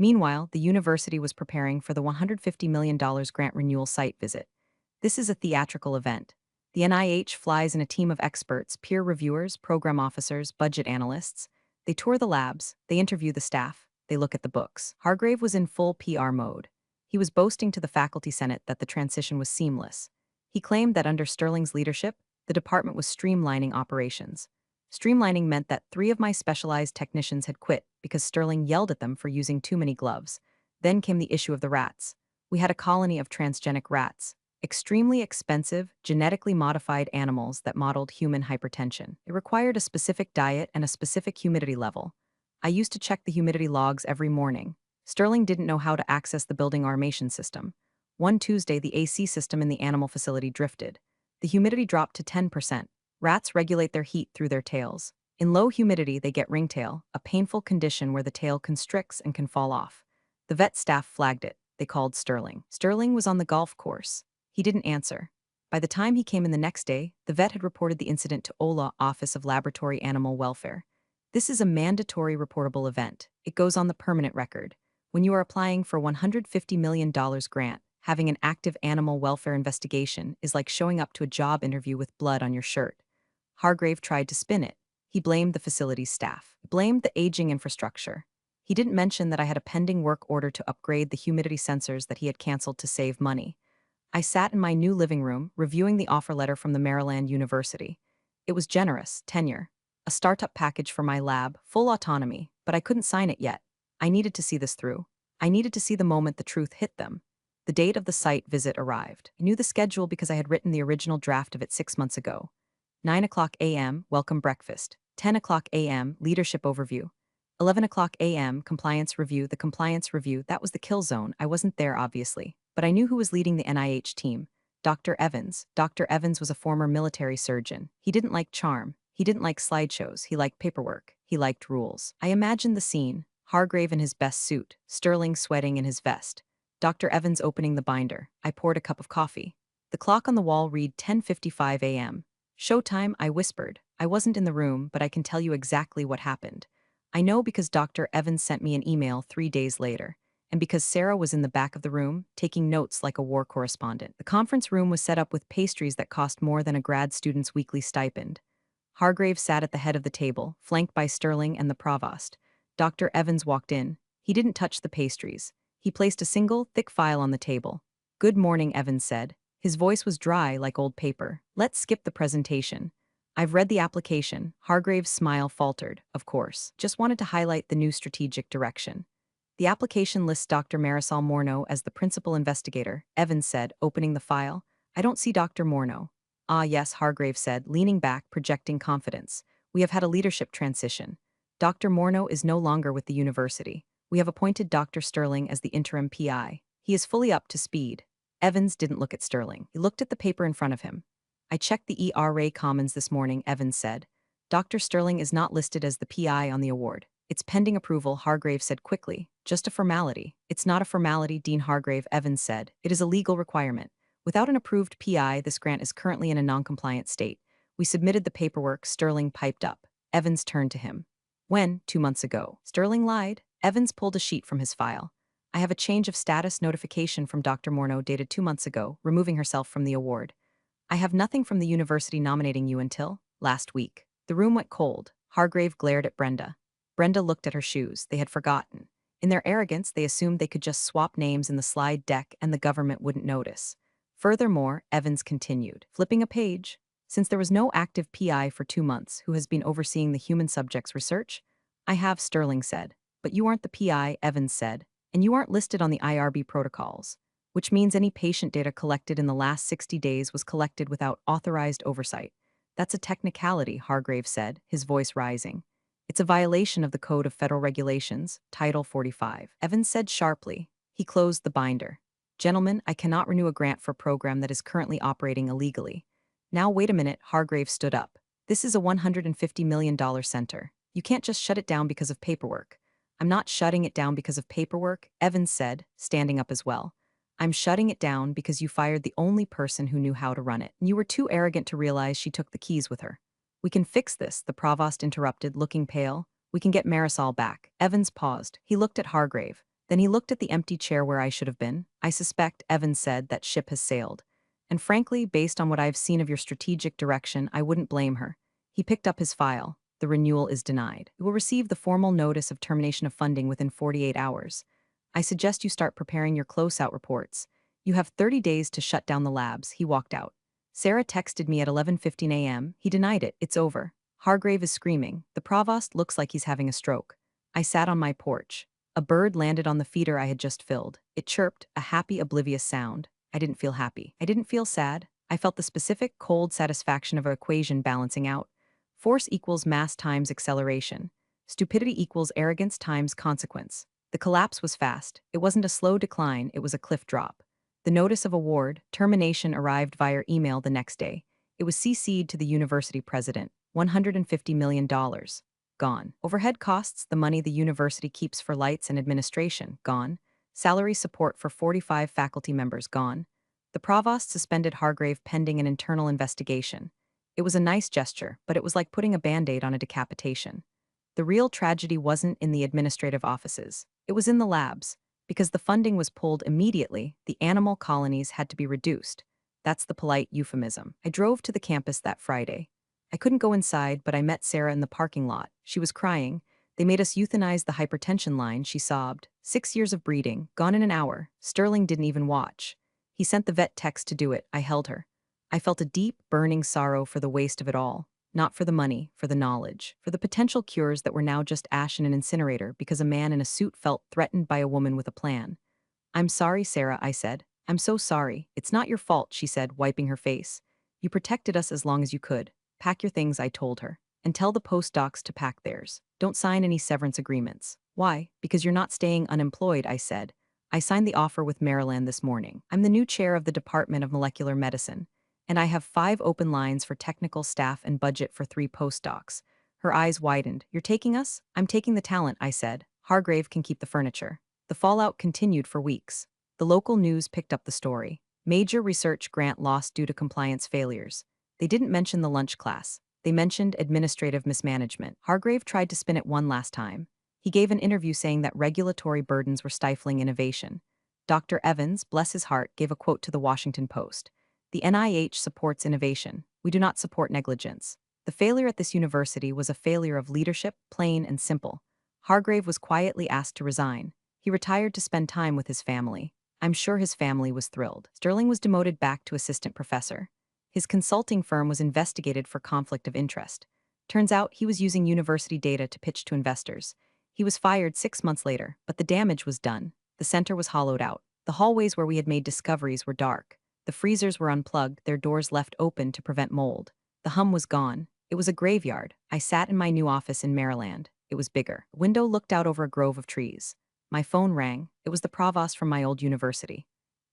Meanwhile, the university was preparing for the $150 million grant renewal site visit. This is a theatrical event. The NIH flies in a team of experts, peer reviewers, program officers, budget analysts. They tour the labs, they interview the staff, they look at the books. Hargrave was in full PR mode. He was boasting to the faculty senate that the transition was seamless. He claimed that under Sterling's leadership, the department was streamlining operations. Streamlining meant that 3 of my specialized technicians had quit because Sterling yelled at them for using too many gloves. Then came the issue of the rats. We had a colony of transgenic rats, extremely expensive, genetically modified animals that modeled human hypertension. It required a specific diet and a specific humidity level. I used to check the humidity logs every morning. Sterling didn't know how to access the building automation system. One Tuesday, the AC system in the animal facility drifted. The humidity dropped to 10%. Rats regulate their heat through their tails. In low humidity, they get ringtail, a painful condition where the tail constricts and can fall off. The vet staff flagged it. They called Sterling. Sterling was on the golf course. He didn't answer. By the time he came in the next day, the vet had reported the incident to OLA, Office of Laboratory Animal Welfare. This is a mandatory reportable event. It goes on the permanent record. When you are applying for $150 million grant, having an active animal welfare investigation is like showing up to a job interview with blood on your shirt. Hargrave tried to spin it. He blamed the facility's staff. He blamed the aging infrastructure. He didn't mention that I had a pending work order to upgrade the humidity sensors that he had canceled to save money. I sat in my new living room, reviewing the offer letter from the Maryland University. It was generous, tenure, a startup package for my lab, full autonomy, but I couldn't sign it yet. I needed to see this through. I needed to see the moment the truth hit them. The date of the site visit arrived. I knew the schedule because I had written the original draft of it 6 months ago. 9 o'clock a.m., welcome breakfast. 10 o'clock a.m., leadership overview. 11 o'clock a.m., compliance review. The compliance review, that was the kill zone. I wasn't there, obviously. But I knew who was leading the NIH team. Dr. Evans. Dr. Evans was a former military surgeon. He didn't like charm. He didn't like slideshows. He liked paperwork. He liked rules. I imagined the scene. Hargrave in his best suit, Sterling sweating in his vest. Dr. Evans opening the binder. I poured a cup of coffee. The clock on the wall read 10:55 a.m. Showtime, I whispered. I wasn't in the room, but I can tell you exactly what happened. I know because Dr. Evans sent me an email 3 days later, and because Sarah was in the back of the room, taking notes like a war correspondent. The conference room was set up with pastries that cost more than a grad student's weekly stipend. Hargrave sat at the head of the table, flanked by Sterling and the provost. Dr. Evans walked in. He didn't touch the pastries. He placed a single, thick file on the table. "Good morning," Evans said. His voice was dry like old paper. "Let's skip the presentation. I've read the application." Hargrave's smile faltered. "Of course. Just wanted to highlight the new strategic direction." "The application lists Dr. Marisol Morneau as the principal investigator," Evans said, opening the file. "I don't see Dr. Morneau." "Ah, yes," Hargrave said, leaning back, projecting confidence. "We have had a leadership transition. Dr. Morneau is no longer with the university. We have appointed Dr. Sterling as the interim PI. He is fully up to speed." Evans didn't look at Sterling. He looked at the paper in front of him. "I checked the ERA Commons this morning," Evans said. "Dr. Sterling is not listed as the PI on the award. It's pending approval," Hargrave said quickly. "Just a formality." "It's not a formality," Dean Hargrave, Evans said. "It is a legal requirement. Without an approved PI, this grant is currently in a non-compliant state. We submitted the paperwork," Sterling piped up. Evans turned to him. "When? 2 months ago." Sterling lied. Evans pulled a sheet from his file. "I have a change of status notification from Dr. Morneau dated 2 months ago, removing herself from the award. I have nothing from the university nominating you until last week." The room went cold. Hargrave glared at Brenda. Brenda looked at her shoes. They had forgotten. In their arrogance, they assumed they could just swap names in the slide deck and the government wouldn't notice. Furthermore, Evans continued, flipping a page. "Since there was no active PI for 2 months who has been overseeing the human subjects research?" "I have," Sterling said. "But you aren't the PI," Evans said, "and you aren't listed on the IRB protocols, which means any patient data collected in the last 60 days was collected without authorized oversight." "That's a technicality," Hargrave said, his voice rising. "It's a violation of the Code of Federal Regulations, Title 45. Evans said sharply. He closed the binder. "Gentlemen, I cannot renew a grant for a program that is currently operating illegally." "Now wait a minute," Hargrave stood up. "This is a $150 million center. You can't just shut it down because of paperwork." "I'm not shutting it down because of paperwork," Evans said, standing up as well. "I'm shutting it down because you fired the only person who knew how to run it. You were too arrogant to realize she took the keys with her." "We can fix this," the provost interrupted, looking pale. "We can get Marisol back." Evans paused. He looked at Hargrave. Then he looked at the empty chair where I should have been. "I suspect," Evans said, "that ship has sailed. And frankly, based on what I've seen of your strategic direction, I wouldn't blame her." He picked up his file. "The renewal is denied. You will receive the formal notice of termination of funding within 48 hours. I suggest you start preparing your close-out reports. You have 30 days to shut down the labs." He walked out. "Sarah texted me at 11:15 a.m. He denied it. It's over." Hargrave is screaming. "The provost looks like he's having a stroke." I sat on my porch. A bird landed on the feeder I had just filled. It chirped, a happy, oblivious sound. I didn't feel happy. I didn't feel sad. I felt the specific, cold satisfaction of an equation balancing out. Force equals mass times acceleration. Stupidity equals arrogance times consequence. The collapse was fast. It wasn't a slow decline, it was a cliff drop. The notice of award, termination arrived via email the next day. It was CC'd to the university president. $150 million. Gone. Overhead costs, the money the university keeps for lights and administration. Gone. Salary support for 45 faculty members. Gone. The provost suspended Hargrave pending an internal investigation. It was a nice gesture, but it was like putting a Band-Aid on a decapitation. The real tragedy wasn't in the administrative offices. It was in the labs. Because the funding was pulled immediately, the animal colonies had to be reduced. That's the polite euphemism. I drove to the campus that Friday. I couldn't go inside, but I met Sarah in the parking lot. She was crying. "They made us euthanize the hypertension line," she sobbed. 6 years of breeding, gone in an hour. Sterling didn't even watch. He sent the vet text to do it. I held her. I felt a deep, burning sorrow for the waste of it all. Not for the money, for the knowledge, for the potential cures that were now just ash in an incinerator because a man in a suit felt threatened by a woman with a plan. I'm sorry, Sarah, I said. I'm so sorry. It's not your fault, she said, wiping her face. You protected us as long as you could. Pack your things, I told her. And tell the postdocs to pack theirs. Don't sign any severance agreements. Why? Because you're not staying unemployed, I said. I signed the offer with Maryland this morning. I'm the new chair of the Department of Molecular Medicine, and I have 5 open lines for technical staff and budget for 3 postdocs. Her eyes widened. You're taking us? I'm taking the talent, I said. Hargrave can keep the furniture. The fallout continued for weeks. The local news picked up the story. Major research grant lost due to compliance failures. They didn't mention the lunch class. They mentioned administrative mismanagement. Hargrave tried to spin it one last time. He gave an interview saying that regulatory burdens were stifling innovation. Dr. Evans, bless his heart, gave a quote to the Washington Post. The NIH supports innovation. We do not support negligence. The failure at this university was a failure of leadership, plain and simple. Hargrave was quietly asked to resign. He retired to spend time with his family. I'm sure his family was thrilled. Sterling was demoted back to assistant professor. His consulting firm was investigated for conflict of interest. Turns out he was using university data to pitch to investors. He was fired 6 months later, but the damage was done. The center was hollowed out. The hallways where we had made discoveries were dark. The freezers were unplugged, their doors left open to prevent mold. The hum was gone. It was a graveyard. I sat in my new office in Maryland. It was bigger. The window looked out over a grove of trees. My phone rang. It was the provost from my old university.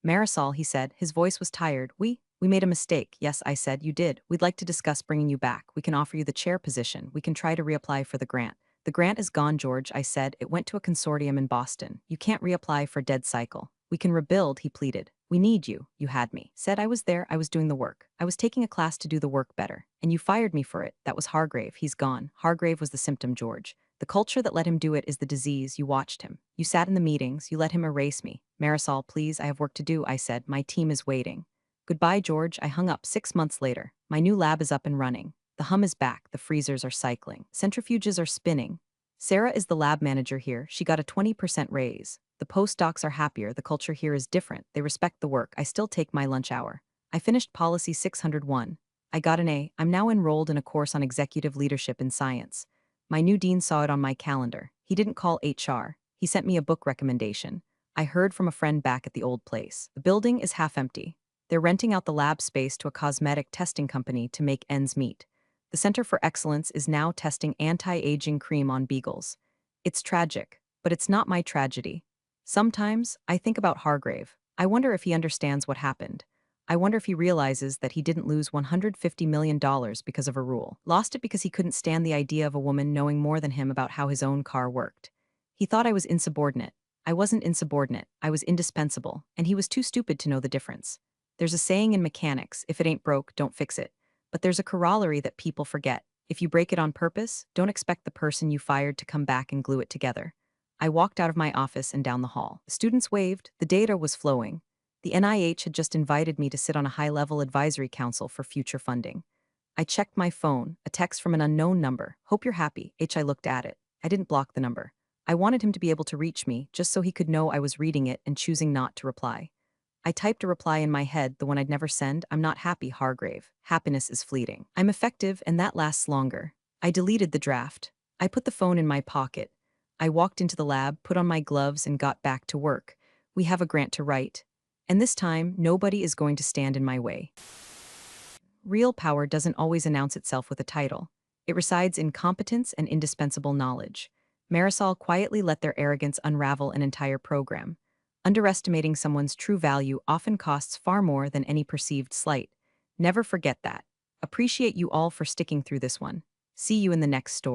Marisol, he said. His voice was tired. We made a mistake. Yes, I said. You did. We'd like to discuss bringing you back. We can offer you the chair position. We can try to reapply for the grant. The grant is gone, George, I said. It went to a consortium in Boston. You can't reapply for dead cycle. We can rebuild, he pleaded. We need you. You had me. Said I was there. I was doing the work. I was taking a class to do the work better. And you fired me for it. That was Hargrave. He's gone. Hargrave was the symptom, George. The culture that let him do it is the disease. You watched him. You sat in the meetings. You let him erase me. Marisol, please, I have work to do, I said. My team is waiting. Goodbye, George. I hung up 6 months later. My new lab is up and running. The hum is back. The freezers are cycling. Centrifuges are spinning. Sarah is the lab manager here. She got a 20% raise. The postdocs are happier. The culture here is different. They respect the work. I still take my lunch hour. I finished Policy 601. I got an A. I'm now enrolled in a course on executive leadership in science. My new dean saw it on my calendar. He didn't call HR. He sent me a book recommendation. I heard from a friend back at the old place. The building is half empty. They're renting out the lab space to a cosmetic testing company to make ends meet. The Center for Excellence is now testing anti-aging cream on beagles. It's tragic, but it's not my tragedy. Sometimes, I think about Hargrave. I wonder if he understands what happened. I wonder if he realizes that he didn't lose $150 million because of a rule. Lost it because he couldn't stand the idea of a woman knowing more than him about how his own car worked. He thought I was insubordinate. I wasn't insubordinate. I was indispensable, and he was too stupid to know the difference. There's a saying in mechanics, if it ain't broke, don't fix it. But there's a corollary that people forget. If you break it on purpose, don't expect the person you fired to come back and glue it together. I walked out of my office and down the hall. The students waved. The data was flowing. The NIH had just invited me to sit on a high-level advisory council for future funding. I checked my phone, a text from an unknown number. Hope you're happy. I looked at it. I didn't block the number. I wanted him to be able to reach me, just so he could know I was reading it and choosing not to reply. I typed a reply in my head, the one I'd never send. I'm not happy, Hargrave. Happiness is fleeting. I'm effective, and that lasts longer. I deleted the draft. I put the phone in my pocket. I walked into the lab, put on my gloves, and got back to work. We have a grant to write. And this time, nobody is going to stand in my way. Real power doesn't always announce itself with a title. It resides in competence and indispensable knowledge. Marisol quietly let their arrogance unravel an entire program. Underestimating someone's true value often costs far more than any perceived slight. Never forget that. Appreciate you all for sticking through this one. See you in the next story.